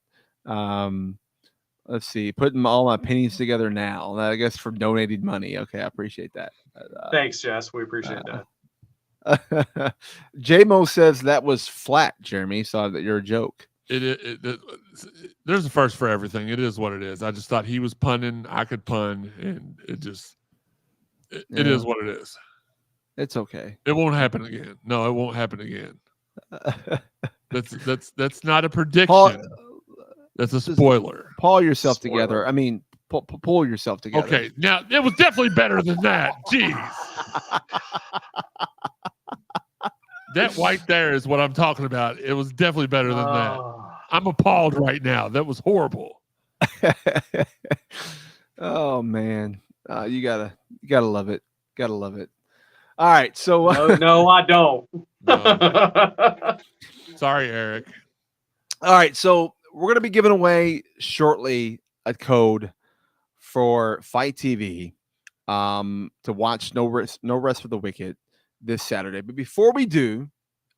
A: Let's see. Putting all my pennies together now. I guess for donating money. Okay, I appreciate that.
D: Thanks, Jess. We appreciate
A: that. J-Mo says that was flat, Jeremy. So that you're a joke.
B: There's a first for everything. It is what it is. I just thought he was punning. I could pun, and it is what it is.
A: It's okay.
B: It won't happen again. No, it won't happen again. That's not a prediction. That's a spoiler.
A: Pull yourself together. I mean, pull yourself together.
B: Okay, now it was definitely better than that. Jeez. That white there is what I'm talking about. It was definitely better than that. I'm appalled right now. That was horrible.
A: Oh man, you gotta love it. Gotta love it. All right, so
D: no, I don't.
B: No. Sorry, Eric.
A: All right, so we're gonna be giving away shortly a code for FITE TV to watch No Rest for the Wicked this Saturday. But before we do,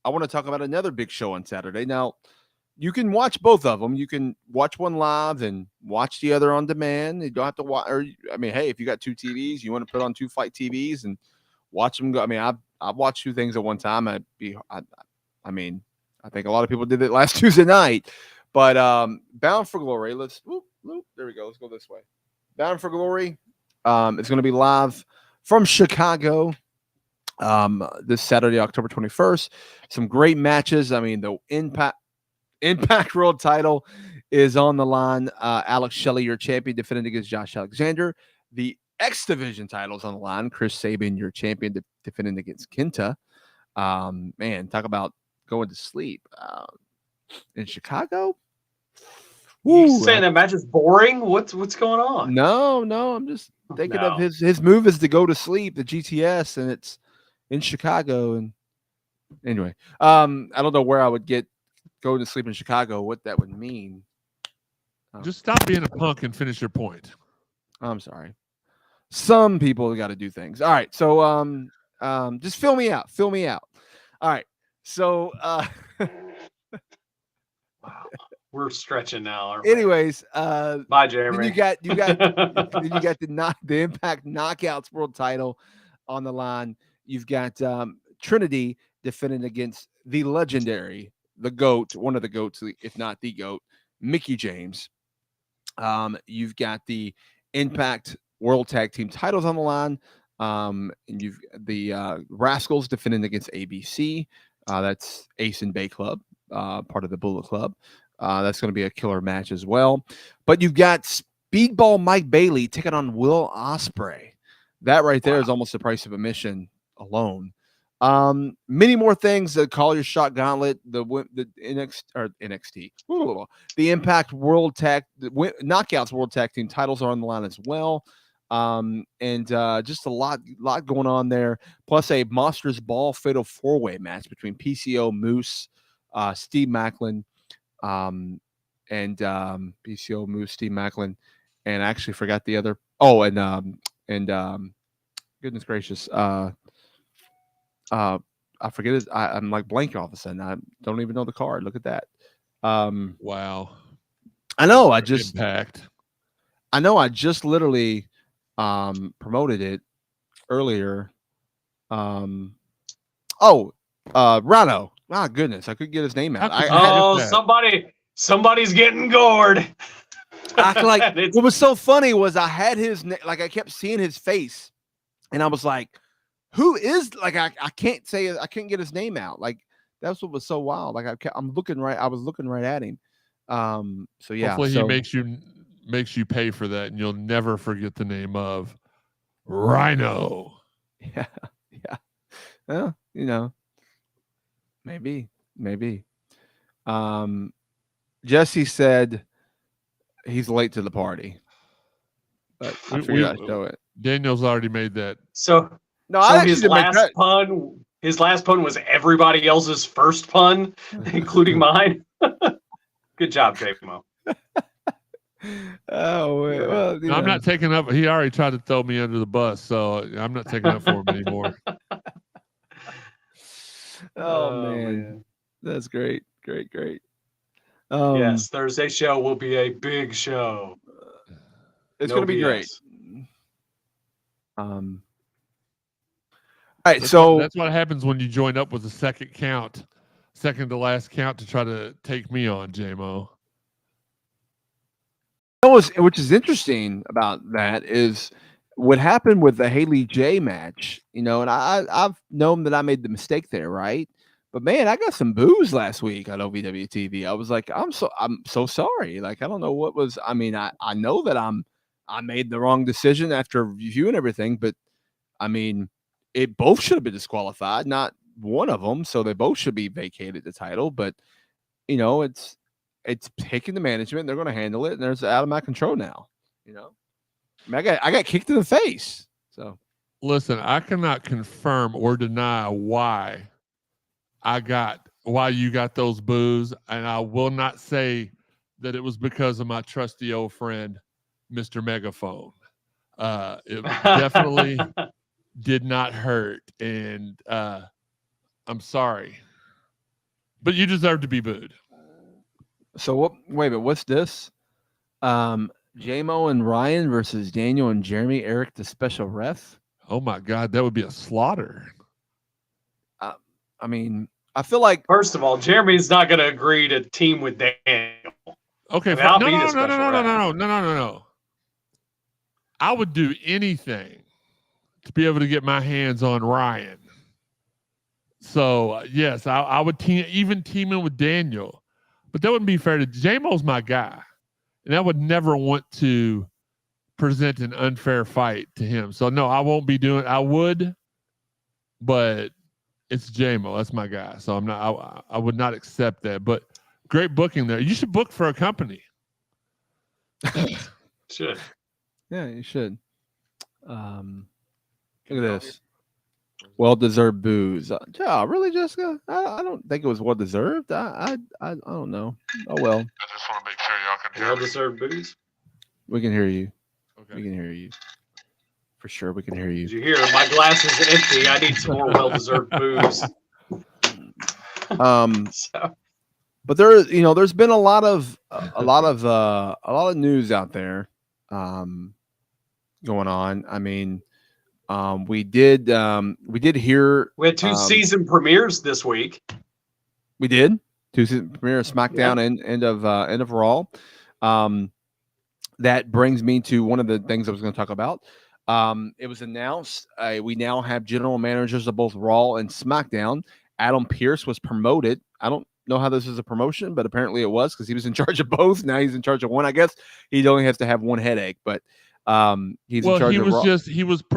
A: I want to talk about another big show on Saturday. Now, you can watch both of them. You can watch one live and watch the other on demand. You don't have to watch. Hey, if you got two TVs, you want to put on two FITE TVs and watch them go. I mean, I've watched two things at one time. I think a lot of people did it last Tuesday night. But Bound for Glory. There we go. Let's go this way. Bound for Glory. It's going to be live from Chicago this Saturday, October 21st. Some great matches. I mean, the Impact World title is on the line. Alex Shelley, your champion, defending against Josh Alexander. The X Division title is on the line. Chris Sabin, your champion, defending against Kenta. Man, talk about going to sleep in Chicago.
D: You saying that match is boring? What's going on?
A: No, I'm just thinking of his move is to go to sleep, the GTS, and it's in Chicago. And anyway, I don't know where I would get going to sleep in Chicago, what that would mean.
B: Just stop being a punk and finish your point.
A: I'm sorry. Some people got to do things. All right, so just fill me out. All right, so
D: wow. We're stretching now. Aren't we?
A: Anyways,
D: bye, Jeremy.
A: Then you got the Impact Knockouts World title on the line. You've got Trinity defending against the legendary, the GOAT, one of the GOATs, if not the GOAT, Mickie James. You've got the Impact World Tag Team titles on the line. And you've the Rascals defending against ABC. That's Ace and Bay Club, part of the Bullet Club. That's going to be a killer match as well. But you've got Speedball Mike Bailey taking on Will Ospreay. That right there is almost the price of admission alone. Many more things. The Call Your Shot Gauntlet, the NXT, the Impact World Tag, the Knockouts World Tag Team titles are on the line as well. And just a lot going on there. Plus a Monsters Ball Fatal 4-Way match between PCO, Moose, Steve Macklin, and PCO, Moose, Steve Macklin, and I actually forgot the other. Goodness gracious, I forget his. I'm like blank all of a sudden. I don't even know the card. Look at that.
B: Wow.
A: I know.
B: Impact.
A: I know. I just literally promoted it earlier. Rhino. My goodness, I couldn't get his name out.
D: Somebody's getting gored.
A: What was so funny was I had his like I kept seeing his face, and I was like, "Who is like I can't say I couldn't get his name out." Like that's what was so wild. Like I was looking right at him. So yeah.
B: Hopefully he makes you pay for that, and you'll never forget the name of Rhino.
A: Yeah. Well, maybe. Jesse said he's late to the party, but I figured I'd show it.
B: Daniel's already made that.
D: So his last pun was everybody else's first pun, including mine. Good job, JMO.
A: Oh well,
B: no, I'm not taking up. He already tried to throw me under the bus, so I'm not taking up for him anymore.
A: Oh man, that's great.
D: Yes, Thursday show will be a big show.
A: It's going to be great. All right, so
B: that's what happens when you join up with the second to last count to try to take me on, JMO.
A: Which is interesting about that is what happened with the Haley J match, and I've known that I made the mistake there, right? But man, I got some boos last week on OVW TV. I was like, I'm so sorry. Like, I don't know what was. I mean, I know that I made the wrong decision after reviewing everything, but I mean, it both should have been disqualified, not one of them. So they both should be vacated the title. But it's taking the management. They're going to handle it, and it's out of my control now. I mean, I got kicked in the face. So
B: listen, I cannot confirm or deny why you got those boos, and I will not say that it was because of my trusty old friend, Mr. Megaphone. It definitely did not hurt, and I'm sorry, but you deserve to be booed.
A: So what? Wait a minute. What's this? JMO and Ryan versus Daniel and Jeremy. Eric, the special ref.
B: Oh my God, that would be a slaughter.
A: I mean, I feel like
D: first of all, Jeremy's not going to agree to team with Daniel.
B: Okay, no. I would do anything to be able to get my hands on Ryan. So yes, I would team in with Daniel, but that wouldn't be fair to JMO's my guy, and I would never want to present an unfair fight to him. So no, I won't be doing. I would, but it's JMO. That's my guy. So I'm not. I would not accept that. But great booking there. You should book for a company.
D: Should.
A: Yeah, you should. Look at this. Well-deserved booze. Yeah, really, Jessica? I don't think it was well-deserved. I don't know. Oh well.
B: I just want to make sure y'all can hear.
D: Well-deserved booze.
A: We can hear you.
B: Okay.
A: We can hear you. For sure, we can hear you.
D: Did you hear? My glass is empty. I need some more well-deserved booze.
A: But there's been a lot of news out there, going on. I mean, we did hear
D: we had two season premieres this week.
A: We did 2 season premieres, SmackDown and end of Raw. That brings me to one of the things I was going to talk about. It was announced we now have general managers of both Raw and SmackDown. Adam Pearce was promoted. I don't know how this is a promotion, but apparently it was because he was in charge of both. Now he's in charge of one. I guess he only has to have one headache, but he's in charge of Raw.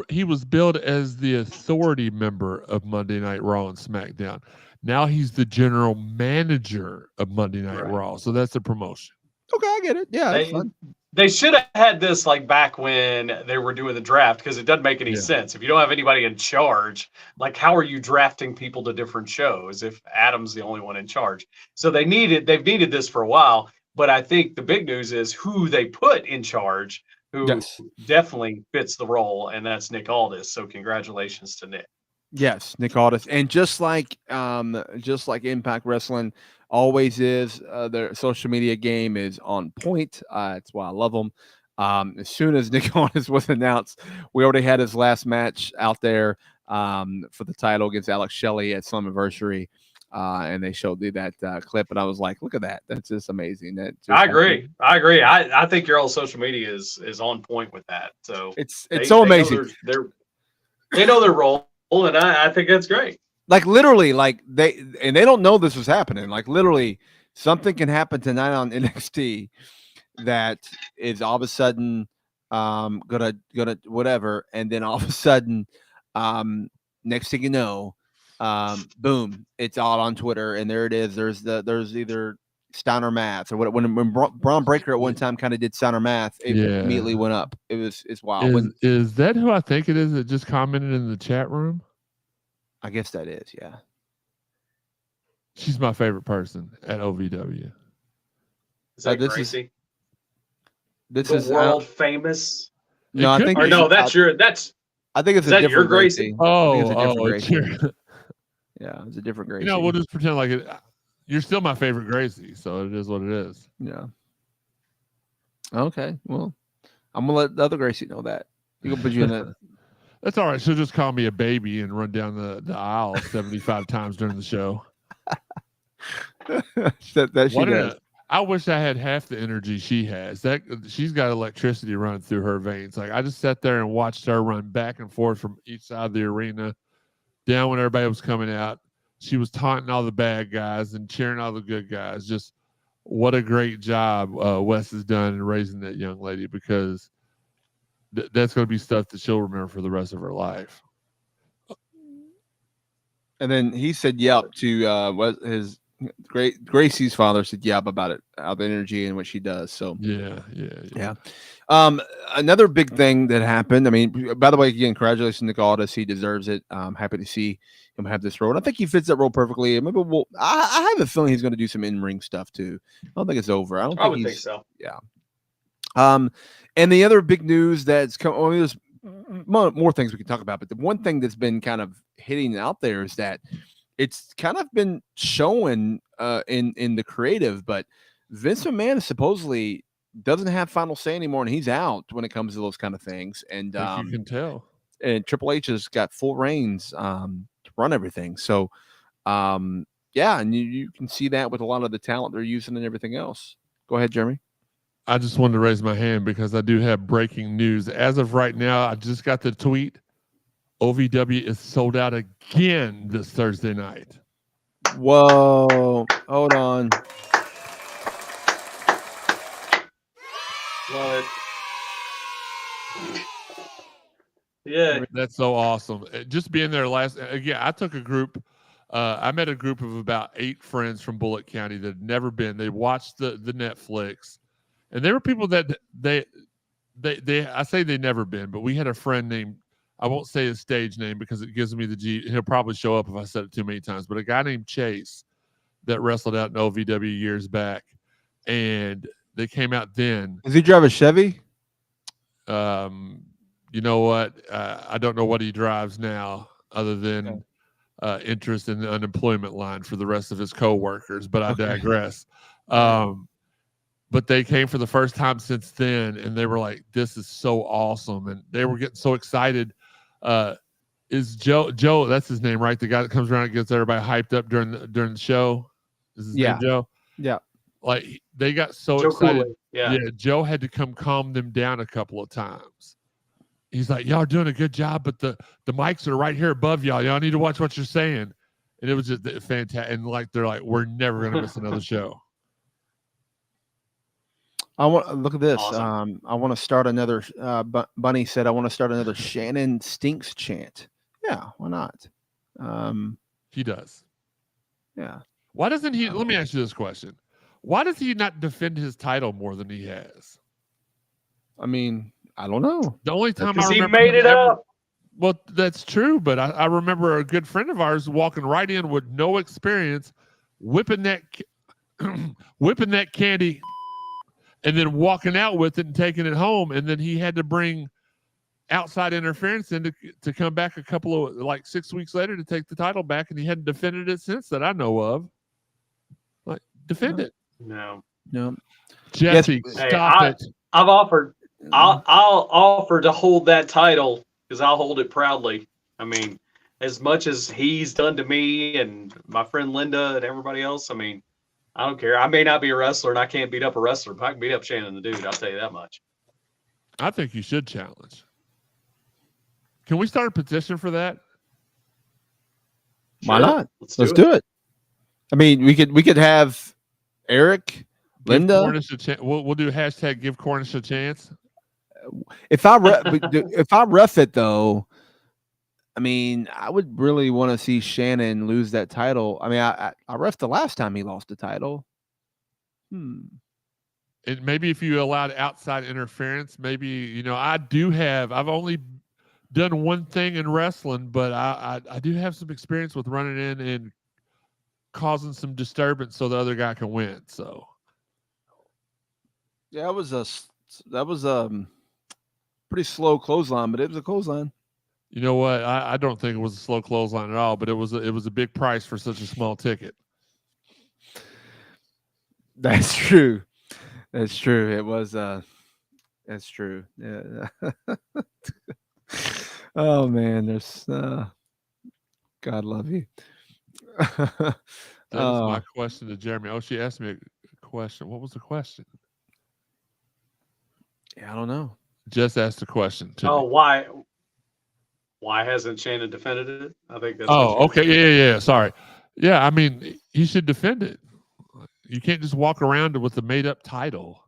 B: He was billed as the authority member of Monday Night Raw and SmackDown. Now he's the general manager of Monday Night Raw. So that's a promotion.
A: Okay, I get it. Yeah, that's fun.
D: They should have had this like back when they were doing the draft, because it doesn't make any sense. If you don't have anybody in charge, like how are you drafting people to different shows if Adam's the only one in charge? So they've needed this for a while, but I think the big news is who they put in charge, who definitely fits the role, and that's Nick Aldis. So congratulations to Nick.
A: Yes, Nick Aldis, and just like Impact Wrestling always is, their social media game is on point. That's why I love them. As soon as Nick Aldis was announced, we already had his last match out there for the title against Alex Shelley at Slammiversary, and they showed me that clip, and I was like, "Look at that! That's just amazing."
D: I agree. I think your old social media is on point with that. So
A: it's so amazing.
D: They know their role, and I think that's great.
A: Like literally, like they don't know this was happening. Like literally, something can happen tonight on NXT that is all of a sudden gonna whatever, and then all of a sudden, next thing you know, boom, it's all on Twitter, and there it is. There's either Steiner Math or what. When Braun Breaker at one time kind of did Steiner Math, it immediately went up. It's wild.
B: Is that who I think it is that just commented in the chat room?
A: I guess that is, yeah.
B: She's my favorite person at OVW.
D: Is that Gracie?
A: This is
D: world famous.
A: No, I think.
D: Or no, that's your.
A: I think it's a different
D: your Gracie.
A: Yeah, it's a different Gracie.
B: You know, we'll just pretend like it. You're still my favorite Gracie, so it is what it is.
A: Yeah. Okay. Well, I'm gonna let the other Gracie know that. You can put you in a.
B: That's all right. She'll just call me a baby and run down the aisle 75 times during the show.
A: that she does.
B: I wish I had half the energy she has. That she's got electricity running through her veins. Like I just sat there and watched her run back and forth from each side of the arena, down when everybody was coming out. She was taunting all the bad guys and cheering all the good guys. Just what a great job Wes has done in raising that young lady, because that's going to be stuff that she'll remember for the rest of her life.
A: And then he said yep to his Gracie's father said yep about it, the energy and what she does. So yeah. Another big thing that happened. I mean, by the way, again, congratulations to Nick Aldis. He deserves it. I'm happy to see him have this role. And I think he fits that role perfectly. Maybe I have a feeling he's going to do some in-ring stuff too. I don't think it's over.
D: I would think so.
A: Yeah. And the other big news that's come. I mean, there's more things we can talk about, but the one thing that's been kind of hitting out there is that it's kind of been showing in the creative, but Vince McMahon supposedly doesn't have final say anymore, and he's out when it comes to those kind of things. And
B: you can tell.
A: And Triple H has got full reins to run everything. So, and you can see that with a lot of the talent they're using and everything else. Go ahead, Jeremy.
B: I just wanted to raise my hand because I do have breaking news. As of right now, I just got the tweet. OVW is sold out again this Thursday night.
A: Whoa. Hold on.
D: Love it. Yeah.
B: That's so awesome. Just being there I took a group. I met a group of about 8 friends from Bullitt County that had never been. They watched the Netflix. And there were people that they I say they never been, but we had a friend named, I won't say his stage name because it gives me the G. He'll probably show up if I said it too many times, but a guy named Chase that wrestled out in OVW years back. And they came out then.
A: Does he drive a Chevy?
B: You know what? I don't know what he drives now other than interest in the unemployment line for the rest of his coworkers, but I digress. But they came for the first time since then, and they were like, this is so awesome. And they were getting so excited. Is Joe, that's his name, right? The guy that comes around and gets everybody hyped up during the show. Is his name Joe? Yeah. Like they got so excited.
D: Cooley. Yeah,
B: Joe had to come calm them down a couple of times. He's like, y'all are doing a good job, but the mics are right here above y'all. Y'all need to watch what you're saying. And it was just fantastic. And like they're like, we're never gonna miss another show.
A: I want look at this.
D: Awesome.
A: I want to start another. Bunny said, "I want to start another Shannon Stinks chant." Yeah, why not?
B: He does.
A: Yeah.
B: Why doesn't he? Let me ask you this question: why does he not defend his title more than he has?
A: I mean, I don't know.
B: The only time I remember
D: he made it up.
B: Well, that's true, but I remember a good friend of ours walking right in with no experience, whipping that candy. And then walking out with it and taking it home. And then he had to bring outside interference and to come back a couple of like 6 weeks later to take the title back, and he hadn't defended it since that I know of. Like, defend it.
D: No.
B: Jesse, stop it.
D: I've offered. I'll offer to hold that title because I'll hold it proudly. I mean, as much as he's done to me and my friend Linda and everybody else, I mean, I don't care. I may not be a wrestler and I can't beat up a wrestler, but I can beat up Shannon the Dude. I'll tell you that much.
B: I think you should challenge. Can we start a petition for that?
A: Why not? Let's do it. I mean, we could have Eric, Linda.
B: We'll do hashtag give Cornish a chance.
A: If I ref it though, I mean, I would really want to see Shannon lose that title. I mean, I refed the last time he lost the title.
B: And maybe if you allowed outside interference, maybe, I've only done one thing in wrestling, but I do have some experience with running in and causing some disturbance so the other guy can win. So
A: yeah, that was a pretty slow clothesline, but it was a clothesline.
B: You know what? I don't think it was a slow clothesline at all, but it was a big price for such a small ticket.
A: That's true. That's true. It was that's true. Yeah. Oh man, there's God love you.
B: That is my question to Jeremy. Oh, she asked me a question. What was the question?
A: Yeah, I don't know.
B: Just asked a question.
D: Why hasn't Shannon defended it? I think that's.
B: Oh, okay. Yeah. Sorry. Yeah, I mean, he should defend it. You can't just walk around with a made-up title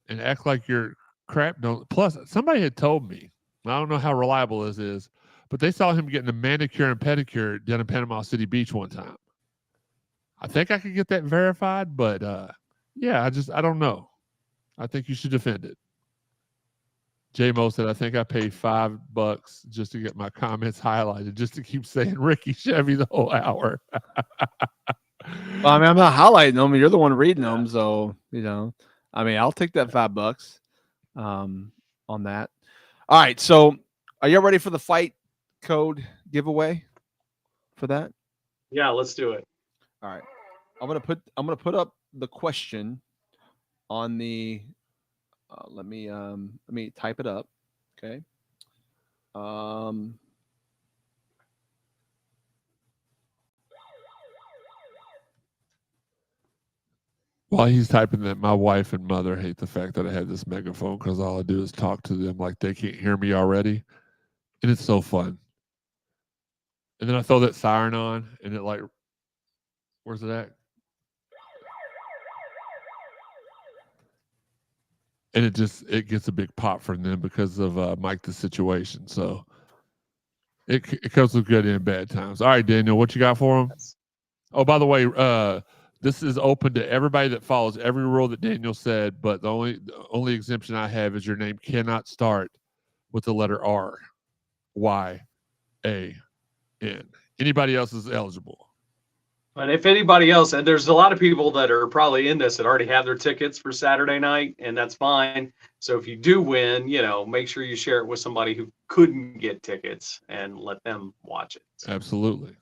B: and act like you're crap. Plus, somebody had told me, I don't know how reliable this is, but they saw him getting a manicure and pedicure down in Panama City Beach one time. I think I could get that verified, but yeah, I don't know. I think you should defend it. J-Mo said, I think I paid $5 just to get my comments highlighted, just to keep saying Ricky Chevy the whole hour.
A: Well, I mean, I'm not highlighting them. You're the one reading them. So, I mean, I'll take that $5 on that. All right. So are you ready for the fight code giveaway for that?
D: Yeah, let's do it.
A: All right. I'm going to put up the question on the, let me type it up. Okay.
B: While he's typing that, my wife and mother hate the fact that I have this megaphone because all I do is talk to them like they can't hear me already. And it's so fun. And then I throw that siren on and it like, where's it at? And it gets a big pop from them because of Mike the Situation. So it comes with good and bad times. All right, Daniel, what you got for him? Oh, by the way, this is open to everybody that follows every rule that Daniel said, but the only exemption I have is your name cannot start with the letter R, Y, A, N. Anybody else is eligible.
D: And if anybody else, and there's a lot of people that are probably in this that already have their tickets for Saturday night, and that's fine. So if you do win, make sure you share it with somebody who couldn't get tickets and let them watch it.
B: Absolutely.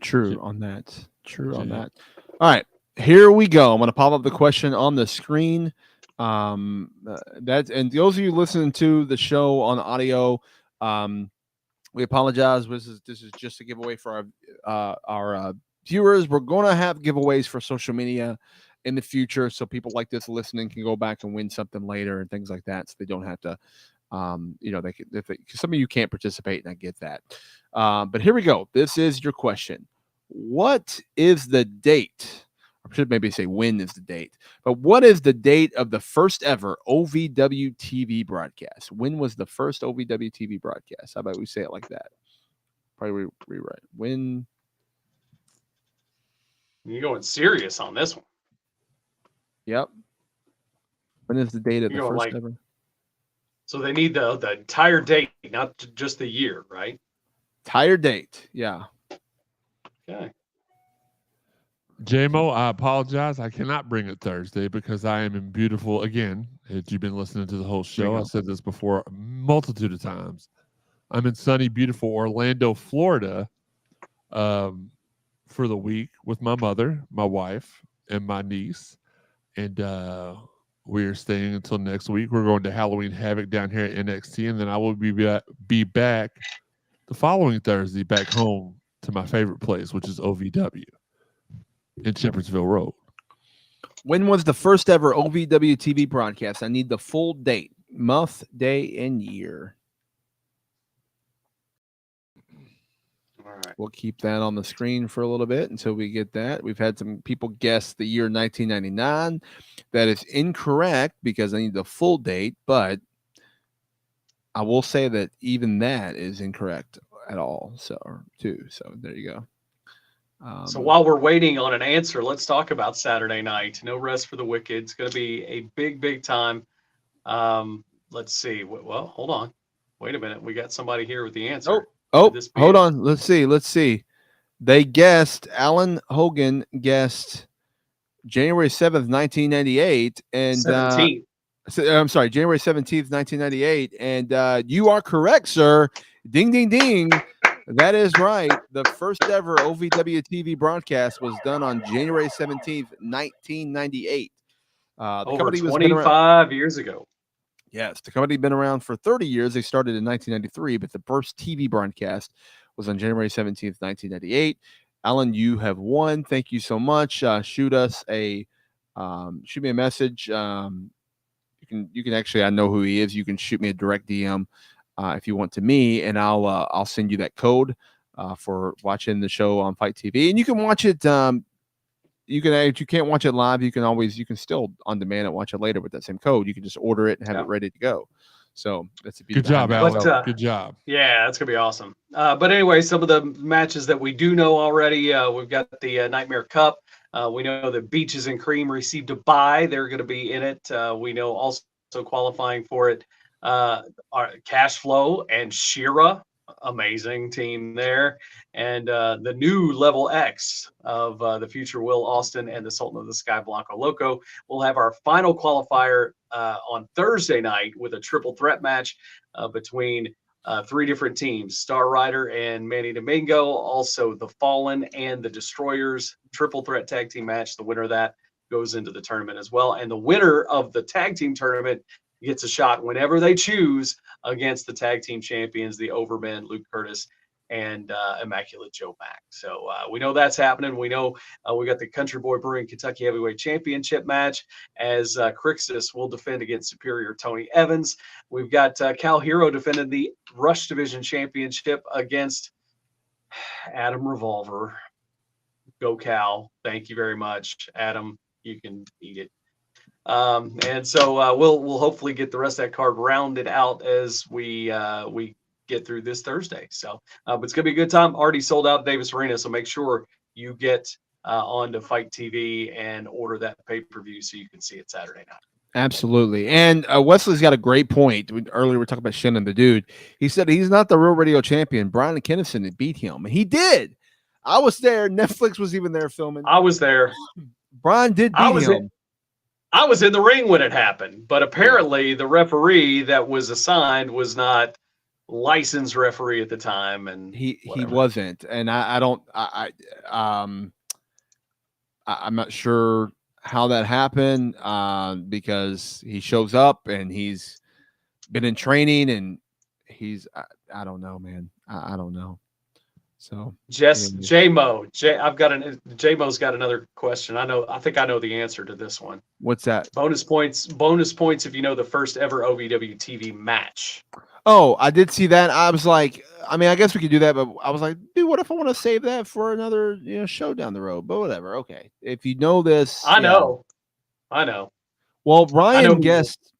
A: True on that. All right, here we go. I'm going to pop up the question on the screen. And those of you listening to the show on audio, we apologize. This is just a giveaway for our viewers. We're going to have giveaways for social media in the future, so people like this listening can go back and win something later and things like that, so they don't have to. They can, some of you can't participate, and I get that. But here we go. This is your question. What is the date? I should maybe say when is the date, but what is the date of the first ever OVW TV broadcast? When was the first OVW TV broadcast? How about we say it like that? Probably rewrite. When?
D: You're going serious on this one.
A: Yep. When is the date of the first ever?
D: So they need the entire date, not just the year, right?
A: Entire date, yeah.
D: Okay.
B: JMO, I apologize. I cannot bring it Thursday because I am in beautiful, again, if you've been listening to the whole show, I said this before a multitude of times. I'm in sunny, beautiful Orlando, Florida for the week with my mother, my wife, and my niece. And we're staying until next week. We're going to Halloween Havoc down here at NXT, and then I will be back the following Thursday back home to my favorite place, which is OVW in Shepherdsville Road.
A: When was the first ever OVW TV broadcast? I need the full date, month, day, and year.
D: All right.
A: We'll keep that on the screen for a little bit until we get that. We've had some people guess the year 1999. That is incorrect because I need the full date, but I will say that even that is incorrect at all. So there you go.
D: So while we're waiting on an answer, let's talk about Saturday night. No Rest for the Wicked. It's going to be a big, big time. Let's see. Well, hold on. Wait a minute. We got somebody here with the answer.
A: Hold on. Let's see. They guessed, Alan Hogan guessed January 7th, 1998. And
D: 17th.
A: I'm sorry, January 17th, 1998. And you are correct, sir. Ding, ding, ding. That is right. The first ever OVW TV broadcast was done on January 17th, 1998.
D: Over 25 years ago.
A: Yes, the company had been around for 30 years. They started in 1993, but the first TV broadcast was on January 17th, 1998. Alan, you have won. Thank you so much. Shoot me a message. You can actually, I know who he is. You can shoot me a direct DM. If you want to me, and I'll send you that code for watching the show on FITE TV, and you can watch it. If you can't watch it live, you can still on demand and watch it later with that same code. You can just order it and have it ready to go. So that's a
B: good job, Alan. Good job.
D: Yeah, that's gonna be awesome. But anyway, some of the matches that we do know already. We've got the Nightmare Cup. We know that Beaches and Cream received a bye. They're going to be in it. We know also qualifying for it. Our Cash Flow and Shira, amazing team there, and the new Level X of the future Will Austin and the Sultan of the Sky Blanco Loco. We'll have our final qualifier on Thursday night with a triple threat match between three different teams: Star Rider and Manny Domingo, also the Fallen and the Destroyers. Triple threat tag team match. The winner of that goes into the tournament as well, and the winner of the tag team tournament gets a shot whenever they choose against the tag team champions, the Overmen, Luke Curtis, and Immaculate Joe Mack. So we know that's happening. We know we got the Country Boy Brewing Kentucky Heavyweight Championship match as Crixus will defend against Superior Tony Evans. We've got Cal Hero defending the Rush Division Championship against Adam Revolver. Go Cal. Thank you very much, Adam. You can eat it. And so we'll hopefully get the rest of that card rounded out as we get through this Thursday. So, but it's gonna be a good time. Already sold out Davis Arena, so make sure you get onto FITE TV and order that pay-per-view so you can see it Saturday night.
A: Absolutely. And Wesley's got a great point. Earlier we were talking about Shannon the Dude. He said he's not the real radio champion. Brian Kennison had beat him, and he did. I was there. Netflix was even there filming.
D: I was there.
A: Brian did beat him.
D: I was in the ring when it happened, but apparently the referee that was assigned was not licensed referee at the time, and
A: he wasn't. And I'm not sure how that happened because he shows up and he's been in training and I don't know, man. I don't know. So
D: J-Mo, J-Mo's got another question. I think I know the answer to this one.
A: What's that?
D: Bonus points if you know the first ever OVW TV match.
A: Oh, I did see that. I was like, I mean, I guess we could do that, but I was like, dude, what if I want to save that for another show down the road? But whatever. Okay. If you know this.
D: I know.
A: Well, Ryan guessed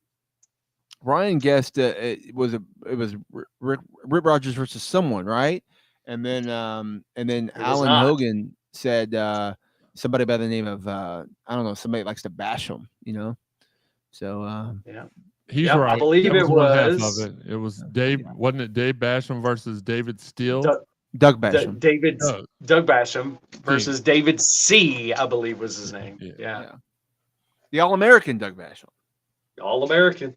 A: it was Rip Rogers versus someone, right? And then Alan Hogan said somebody by the name of I don't know, somebody likes to bash him, So
D: yeah.
B: He's right.
D: I believe it was.
B: It was Dave, wasn't it Dave Basham versus David Steele?
A: Doug Basham.
D: Doug Basham versus David C., I believe was his name. Yeah.
A: The All-American Doug Basham.
D: All-American.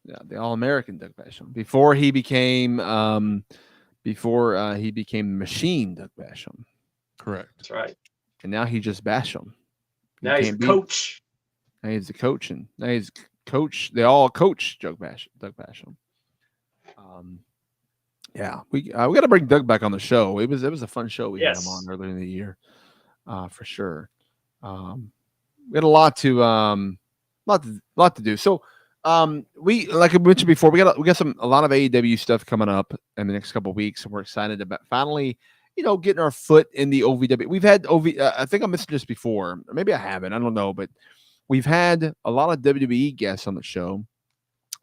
A: Yeah, the All-American Doug Basham. Before he became the Machine Doug Basham.
B: Correct.
D: That's right.
A: And now he just Basham.
D: Now he's a coach.
A: Now he's the coach, and now he's coach. They all coach Doug Basham. Yeah, we got to bring Doug back on the show. It was a fun show we had him on earlier in the year, for sure. We had a lot to do. So we, like I mentioned before, we got a lot of AEW stuff coming up in the next couple of weeks, and we're excited about finally, getting our foot in the OVW. We've had I think I mentioned this before, or maybe I haven't, I don't know, but we've had a lot of WWE guests on the show,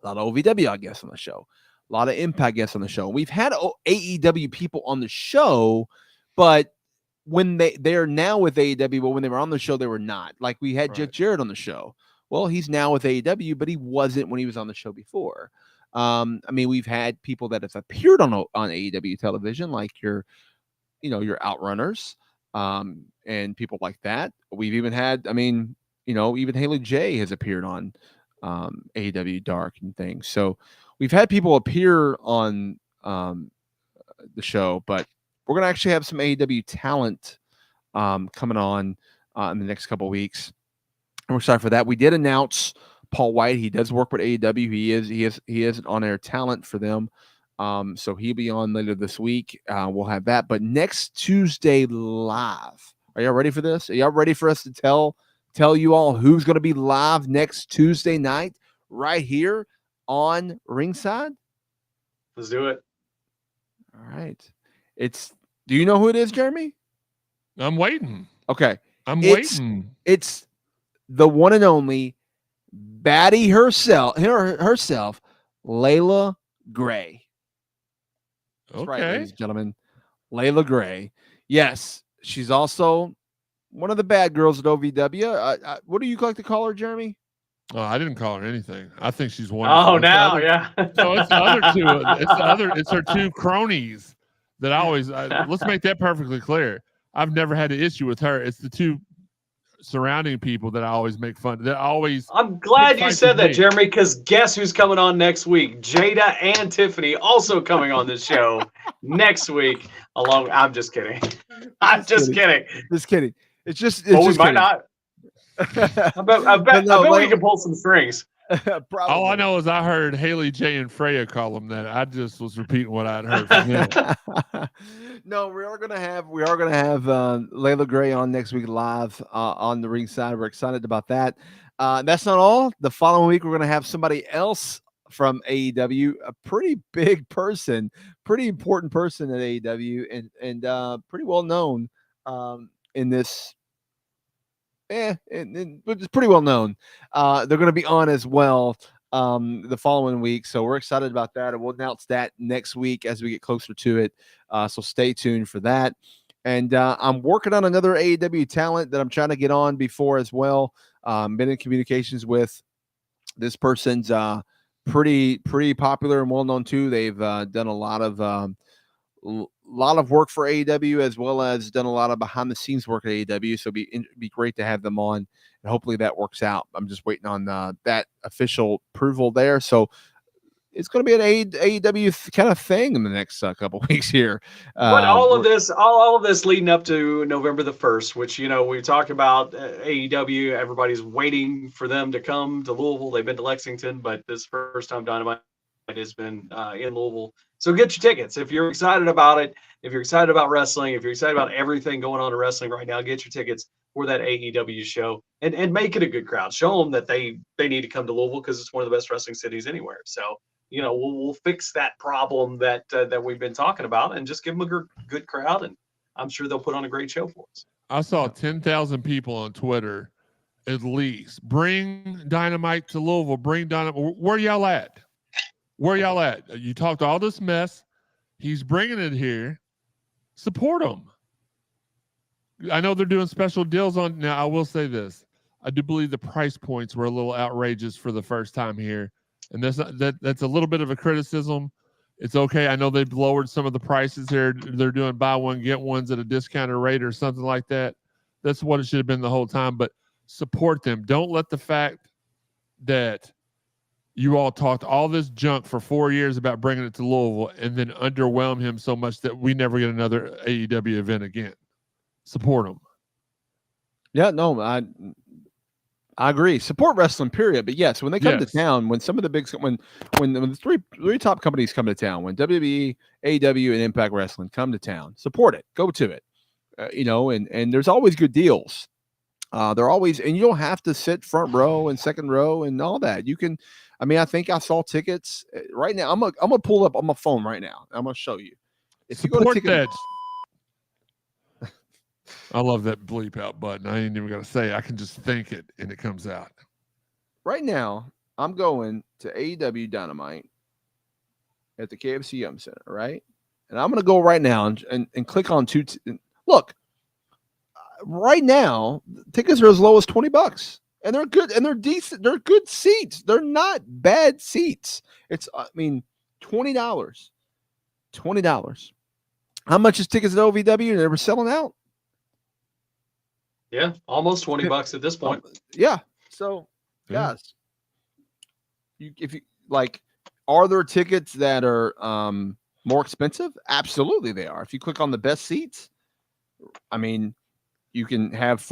A: a lot of OVW guests on the show, a lot of Impact guests on the show. We've had AEW people on the show, but when they're now with AEW, but when they were on the show, they were not. Like we had Jeff Jarrett on the show. Well, he's now with AEW, but he wasn't when he was on the show before. I mean, we've had people that have appeared on AEW television, like your Outrunners, and people like that. We've even had, even Haley J has appeared on AEW Dark and things. So we've had people appear on the show, but we're going to actually have some AEW talent coming on in the next couple of weeks. And we're excited for that. We did announce Paul White. He does work with AEW. He is an on-air talent for them. So he'll be on later this week. We'll have that. But next Tuesday live. Are y'all ready for this? Are y'all ready for us to tell you all who's going to be live next Tuesday night right here on Ringside?
D: Let's do it.
A: All right. Do you know who it is, Jeremy?
B: I'm waiting.
A: Okay.
B: I'm waiting.
A: It's the one and only baddie herself, Layla Gray. That's right, ladies and gentlemen. Layla Gray. Yes, she's also one of the bad girls at OVW. What do you like to call her, Jeremy?
B: Oh, I didn't call her anything. I think she's wonderful.
D: Oh, now, yeah.
B: So it's the other two. It's her two cronies that I always. Let's make that perfectly clear. I've never had an issue with her. It's the two surrounding people that I always make fun. That always.
D: I'm glad you said that, Jeremy, because guess who's coming on next week? Jada and Tiffany also coming on this show neek week. I'm just kidding. I'm just kidding.
A: Just kidding. It's just.
D: We might not. I bet we can pull some strings.
B: All I know is I heard Haley J and Freya call them that. I just was repeating what I'd heard from them.
A: No, we are gonna have Layla Gray on next week live on the Ringside. We're excited about that. That's not all. The following week, we're gonna have somebody else from AEW, a pretty big person, pretty important person at AEW, and pretty well known in this. But it's pretty well known. They're going to be on as well the following week, so we're excited about that, and we'll announce that next week as we get closer to it. So stay tuned for that. And I'm working on another AEW talent that I'm trying to get on before as well. Been in communications with this person's pretty popular and well known too. They've done a lot of work for AEW, as well as done a lot of behind the scenes work at AEW. So it'd be great to have them on, and hopefully that works out. I'm just waiting on that official approval there. So it's going to be an AEW kind of thing in the next couple of weeks here.
D: But all of this leading up to November the 1st, which, we talked about AEW. Everybody's waiting for them to come to Louisville. They've been to Lexington, but this first time Dynamite has been in Louisville. So get your tickets. If you're excited about it, if you're excited about wrestling, if you're excited about everything going on in wrestling right now, get your tickets for that AEW show and make it a good crowd. Show them that they need to come to Louisville because it's one of the best wrestling cities anywhere. So, we'll fix that problem that we've been talking about and just give them a good crowd, and I'm sure they'll put on a great show for us.
B: I saw 10,000 people on Twitter at least. Bring Dynamite to Louisville. Bring Dynamite. Where y'all at? Where y'all at? You talked all this mess. He's bringing it here. Support him. I know they're doing special deals on. Now, I will say this. I do believe the price points were a little outrageous for the first time here. And that's a little bit of a criticism. It's okay. I know they've lowered some of the prices here. They're doing buy one, get ones at a discounted rate or something like that. That's what it should have been the whole time. But support them. Don't let the fact that you all talked all this junk for 4 years about bringing it to Louisville and then underwhelm him so much that we never get another AEW event again. Support them.
A: Yeah, no, I agree. Support wrestling, period. But yes, when they come to town, when some of the big, when the three top companies come to town, when WWE, AEW, and Impact Wrestling come to town, support it. Go to it. And there's always good deals. They're always, and you don't have to sit front row and second row and all that. You can. I mean, I think I saw tickets right now. I'm gonna pull up on my phone right now. I'm gonna show you.
B: If you go to ticket, I love that bleep out button. I ain't even gonna say. I can just think it and it comes out.
A: Right now, I'm going to AEW Dynamite at the KFC Yum Center, right? And I'm gonna go right now and click on look. Right now, tickets are as low as $20. And they're good and they're decent. They're good seats. They're not bad seats. It's, $20. $20. How much is tickets at OVW? They were selling out.
D: Yeah, almost $20 at this point.
A: Yeah. So, guys, if you like, are there tickets that are more expensive? Absolutely, they are. If you click on the best seats, I mean, you can have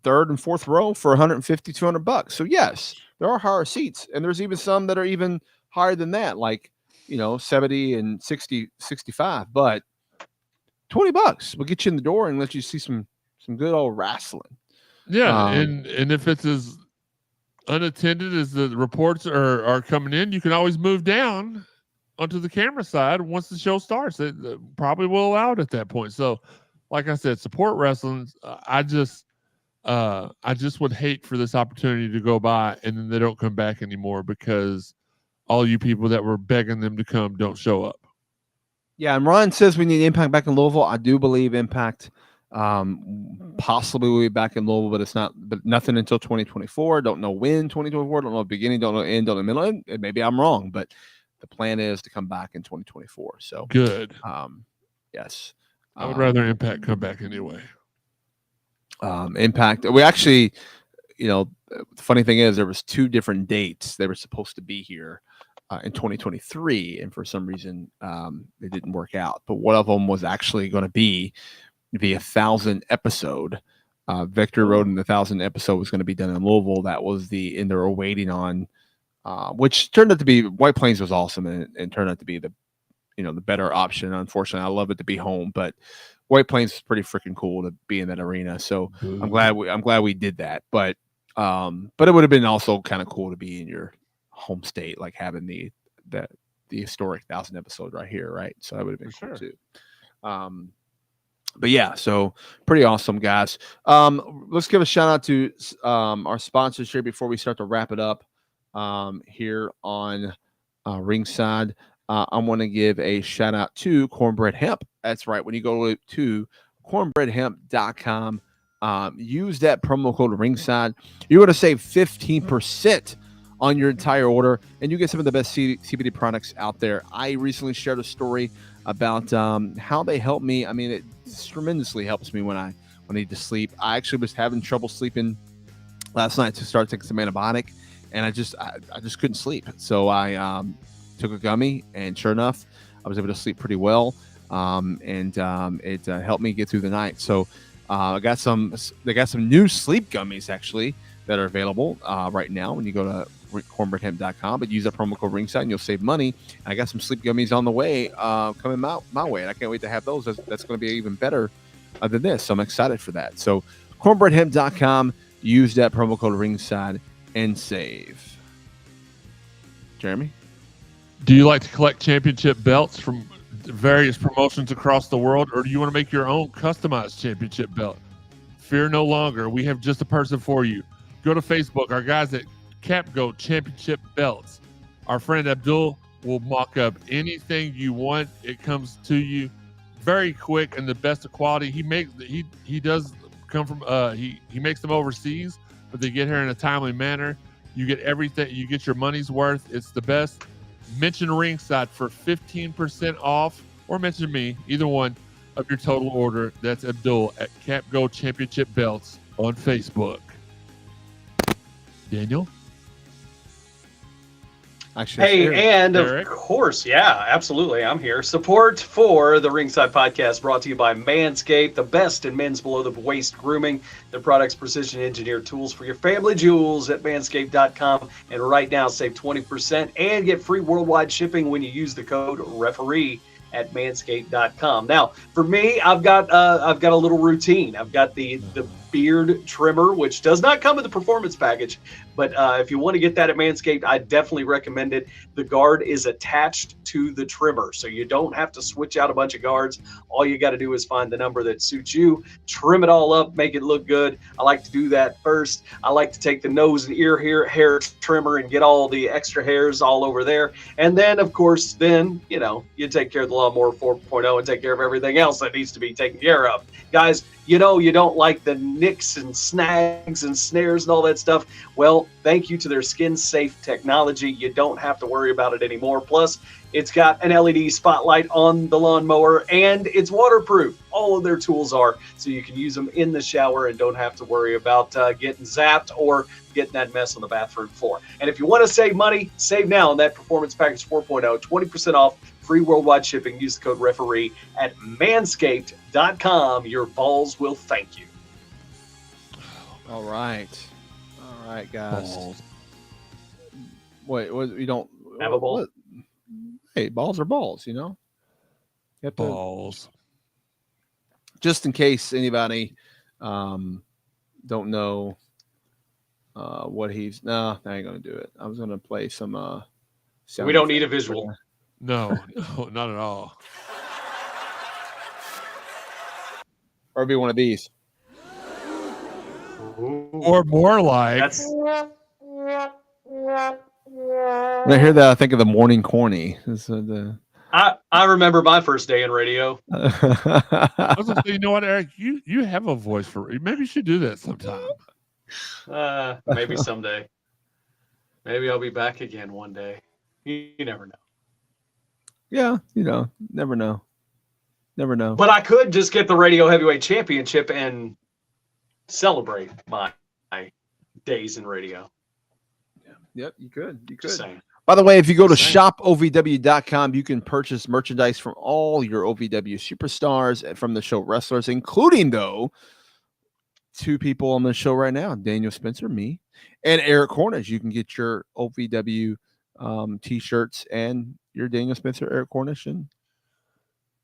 A: third and fourth row for $150, $200. So yes, there are higher seats, and there's even some that are even higher than that, like 70 and 60, 65. But $20 will get you in the door and let you see some good old wrestling.
B: Yeah, and if it's as unattended as the reports are coming in, you can always move down onto the camera side once the show starts. It probably will allow it at that point. So, like I said, support wrestling. I just would hate for this opportunity to go by and then they don't come back anymore because all you people that were begging them to come don't show up.
A: Yeah, and Ron says we need Impact back in Louisville. I do believe Impact possibly will be back in Louisville, but it's not. But nothing until 2024. Don't know when 2024. Don't know the beginning. Don't know the end. Don't know the middle. And maybe I'm wrong, but the plan is to come back in 2024. So
B: good.
A: Yes,
B: I would rather Impact come back anyway.
A: Impact. We actually, the funny thing is there was 2 different dates they were supposed to be here in 2023, and for some reason it didn't work out. But one of them was actually going to be the 1,000 episode. Victor Road and the 1,000 episode was going to be done in Louisville. That was and they were waiting on, which turned out to be White Plains was awesome and turned out to be the better option. Unfortunately, I love it to be home, but White Plains is pretty freaking cool to be in that arena. So I'm glad we did that. But it would have been also kind of cool to be in your home state, like having the historic 1,000 episode right here, right? So that would have been cool too. But yeah, so pretty awesome, guys. Let's give a shout out to our sponsors here before we start to wrap it up here on Ringside. I want to give a shout out to Cornbread Hemp. That's right. When you go to cornbreadhemp.com, use that promo code Ringside. You're going to save 15% on your entire order, and you get some of the best CBD products out there. I recently shared a story about how they help me. I mean, it tremendously helps me when I need to sleep. I actually was having trouble sleeping last night, so I started taking some antibiotic, and I just couldn't sleep. So I took a gummy, and sure enough, I was able to sleep pretty well. It helped me get through the night. So they got some new sleep gummies actually that are available right now when you go to cornbreadhemp.com, but use that promo code Ringside and you'll save money. And I got some sleep gummies on the way coming my way, and I can't wait to have those. That's going to be even better than this. So I'm excited for that. So cornbreadhemp.com, use that promo code Ringside and save. Jeremy?
B: Do you like to collect championship belts from various promotions across the world, or do you want to make your own customized championship belt? Fear no longer. We have just a person for you. Go to Facebook. Our guys at CapGo Championship Belts. Our friend Abdul will mock up anything you want. It comes to you very quick and the best of quality. He does come from he makes them overseas, but they get here in a timely manner. You get everything. You get your money's worth. It's the best. mention Ringside for 15% off, or mention me, either one of your total order. That's Abdul at Cap Go Championship Belts on Facebook. Daniel?
D: Actually, hey, and Eric. Of course, yeah, absolutely. I'm here. Support for the Ringside Podcast brought to you by Manscaped, the best in men's below-the-waist grooming. Their products, precision engineered tools for your family jewels at manscaped.com. And right now, save 20% and get free worldwide shipping when you use the code REFEREE at manscaped.com. Now, for me, I've got a little routine. I've got the beard trimmer, which does not come with the performance package, but if you want to get that at Manscaped, I definitely recommend it. The guard is attached to the trimmer, so you don't have to switch out a bunch of guards. All you got to do is find the number that suits you, trim it all up, make it look good. I like to do that first. I like to take the nose and ear hair trimmer and get all the extra hairs all over there. And then, of course, you take care of the Lawnmower 4.0 and take care of everything else that needs to be taken care of. Guys, you don't like the nicks and snags and snares and all that stuff. Well, thank you to their skin-safe technology. You don't have to worry about it anymore. Plus, it's got an LED spotlight on the lawnmower, and it's waterproof. All of their tools are, so you can use them in the shower and don't have to worry about getting zapped or getting that mess on the bathroom floor. And if you want to save money, save now on that Performance Package 4.0, 20% off, free worldwide shipping. Use the code REFEREE at manscaped.com. Your balls will thank you.
A: All right, guys.
B: Balls.
A: Wait, you don't
D: have a ball?
A: What? Hey, balls are balls, You have to,
B: balls.
A: Just in case anybody don't know what he's. No, I ain't gonna do it. I was gonna play some.
D: We don't need a visual.
B: No, not at all.
A: Or be one of these.
D: Ooh.
B: Or more like.
A: When I hear that, I think of the Morning Corny.
D: I remember my first day in radio.
B: I was gonna say, you know what, Eric? You have a voice for. Maybe you should do that sometime.
D: Maybe someday. Maybe I'll be back again one day. You never know.
A: Yeah, never know. Never know.
D: But I could just get the Radio Heavyweight Championship and celebrate my days in radio.
A: Yep, you could.
D: Just saying.
A: By the way, if you go to shopovw.com, you can purchase merchandise from all your OVW superstars from the show wrestlers, including, though, two people on the show right now, Daniel Spencer, me, and Eric Cornish. You can get your OVW T-shirts and your Daniel Spencer, Eric Cornish, and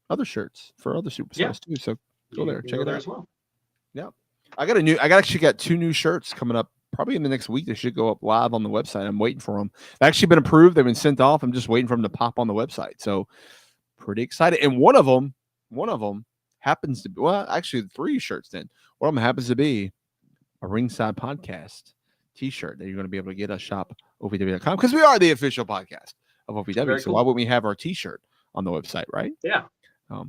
A: other shirts for other superstars too. So go there, check it out
D: as well.
A: Yeah, I actually got 2 new shirts coming up. Probably in the next week, they should go up live on the website. I'm waiting for them. They've actually been approved. They've been sent off. I'm just waiting for them to pop on the website. So pretty excited. And one of them happens to be, well, actually 3 shirts then. One of them happens to be a Ringside Podcast T-shirt that you're going to be able to get at shopovw.com because we are the official podcast of OVW.
D: Very
A: so
D: cool.
A: why wouldn't we have our T-shirt on the website, right?
D: Yeah.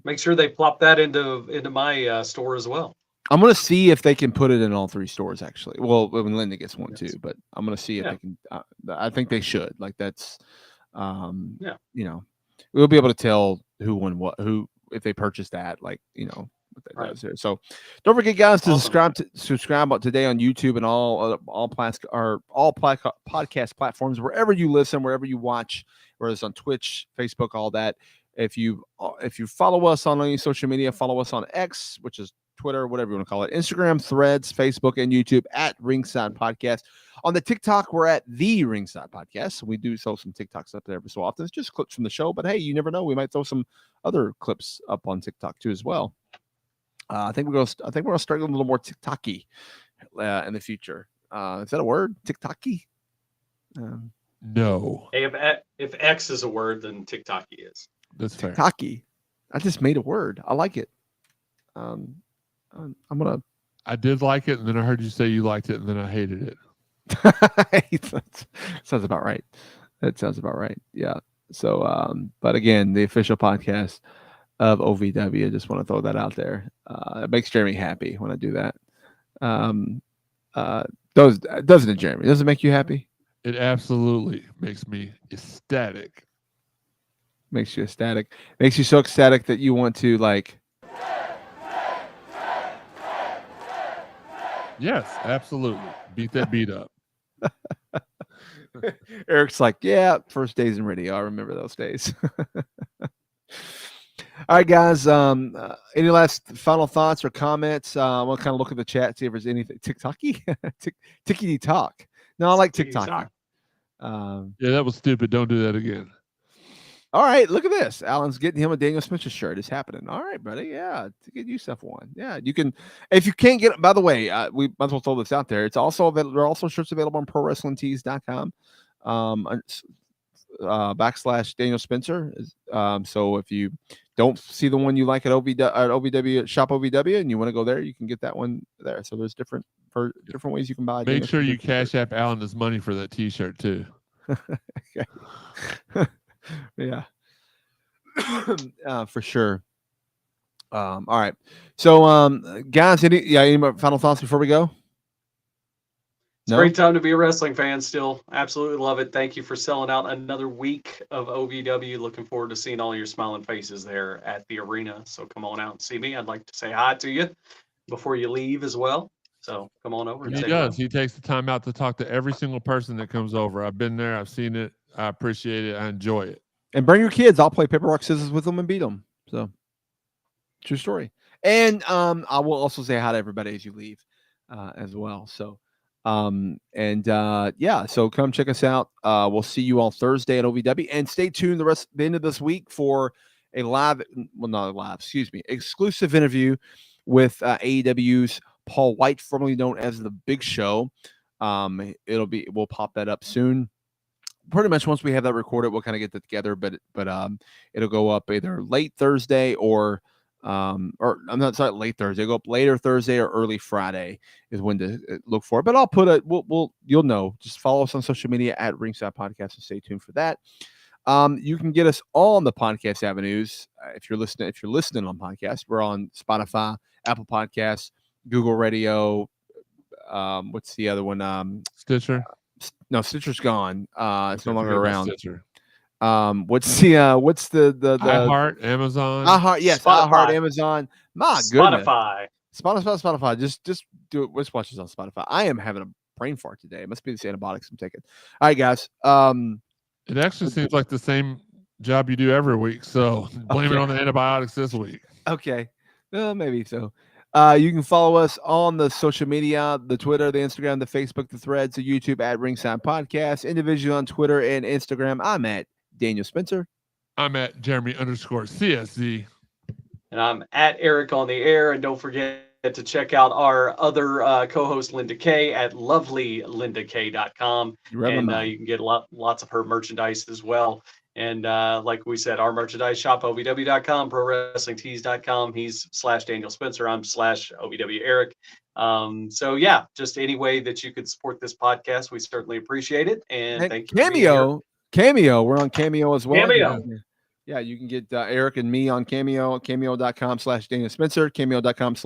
D: Make sure they plop that into my store as well.
A: I'm going to see if they can put it in all 3 stores, actually. Well, when Linda gets one too, but I'm going to see if they can. I think they should. Like that's, we'll be able to tell who won what, if they purchased that, like, what that does there. So don't forget, guys, to subscribe today on YouTube and all podcast platforms, wherever you listen, wherever you watch, whether it's on Twitch, Facebook, all that. If you follow us on any social media, follow us on X, which is Twitter, whatever you want to call it, Instagram, Threads, Facebook, and YouTube at Ringside Podcast. On the TikTok, we're at the Ringside Podcast. So we do throw some TikToks up there every so often. It's just clips from the show, but hey, you never know. We might throw some other clips up on TikTok too as well. I think we're gonna start a little more TikTok-y in the future. Is that a word? TikTok-y?
B: No.
D: Hey, if X is a word, then TikTok-y is.
B: That's fair.
A: TikTok-y. I just made a word. I like it.
B: I did like it, and then I heard you say you liked it, and then I hated it.
A: Sounds about right. That sounds about right. Yeah. So, but again, the official podcast of OVW. I just want to throw that out there. It makes Jeremy happy when I do that. Doesn't it, Jeremy? Does it make you happy?
B: It absolutely makes me ecstatic.
A: Makes you ecstatic. Makes you so ecstatic that you want to like.
B: Yes, absolutely. Beat that beat up.
A: Eric's like, yeah, first days in radio. I remember those days. All right, guys. Any last final thoughts or comments? We'll kind of look at the chat, see if there's anything. TikToky? Tickety talk. No, I like TikTok.
B: Yeah, that was stupid. Don't do that again.
A: All right, look at this. Alan's getting him a Daniel Spencer shirt. It's happening. All right, buddy. Yeah, to get yourself one. Yeah, you can. If you can't get it, by the way, we might as well throw this out there. It's also available. There are also shirts available on ProWrestlingTees.com. / Daniel Spencer. So if you don't see the one you like at OVW Shop OVW and you want to go there, you can get that one there. So there's different ways you can buy.
B: Make sure you cash app Alan his money for that T-shirt too.
A: Okay. Yeah. For sure. All right. So guys, any more final thoughts before we go?
D: It's a great time to be a wrestling fan still. Absolutely love it. Thank you for selling out another week of OVW. Looking forward to seeing all your smiling faces there at the arena. So come on out and see me. I'd like to say hi to you before you leave as well. So come on over.
B: He does. He takes the time out to talk to every single person that comes over. I've been there. I've seen it. I appreciate it. I enjoy it.
A: And bring your kids. I'll play paper, rock, scissors with them and beat them. So true story. And I will also say hi to everybody as you leave as well. So yeah, so come check us out. We'll see you all Thursday at OVW, and stay tuned the end of this week for a exclusive interview with AEW's Paul White, formerly known as the Big Show. We'll pop that up soon. Pretty much once we have that recorded, we'll kind of get that together, but it'll go up either late Thursday or I'm not sorry, late Thursday. It'll go up later Thursday or early Friday is when to look for it. But I'll put it. You'll know. Just follow us on social media at Ringside Podcast and stay tuned for that. You can get us all on the podcast avenues. If you're listening on podcast, we're on Spotify, Apple Podcasts, Google Radio. What's the other one?
B: Stitcher.
A: No, Stitcher's gone. It's no longer around.
B: Stitcher.
A: What's the
B: iHeart, Amazon?
A: iHeart, yes, iHeart, Amazon. My goodness. Spotify. Just do it. Let's watch this on Spotify. I am having a brain fart today. It must be the antibiotics I'm taking. All right, guys.
B: It actually seems like the same job you do every week. So blame it on the antibiotics this week.
A: Okay. Well, maybe so. You can follow us on the social media, the Twitter, the Instagram, the Facebook, the Threads, the YouTube at Ringside Podcast, individually on Twitter and Instagram. I'm at Daniel Spencer.
B: I'm at Jeremy_CSZ.
D: And I'm at Eric on the air. And don't forget to check out our other co-host, Linda Kay, at lovelylindakay.com. And you can get lots of her merchandise as well. And like we said, our merchandise shop, OVW.com, ProWrestlingTees.com. He's /Daniel Spencer. I'm /OVW Eric. So yeah, just any way that you could support this podcast, we certainly appreciate it. And thank you.
A: Cameo. We're on Cameo as well.
D: Cameo.
A: Yeah, you can get Eric and me on Cameo, cameo.com /Daniel Spencer, cameo.com /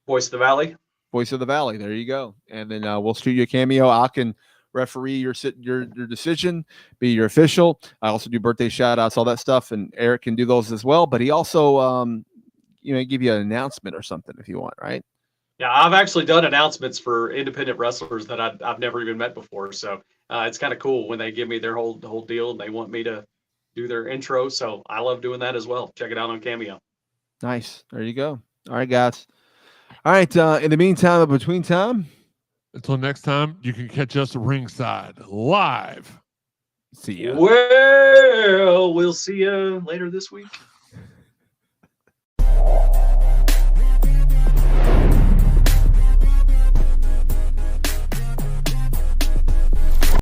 D: Voice of the Valley.
A: Voice of the Valley. There you go. And then we'll shoot you a cameo. I can referee your decision, be your official. I also do birthday shout outs, all that stuff. And Eric can do those as well. But he also, give you an announcement or something if you want, right?
D: Yeah, I've actually done announcements for independent wrestlers that I've never even met before. So it's kind of cool when they give me their whole deal and they want me to do their intro. So I love doing that as well. Check it out on Cameo.
A: Nice. There you go. All right, guys. All right. In the meantime, between time.
B: Until next time, you can catch us ringside live.
A: See ya.
D: Well, we'll see you later this week.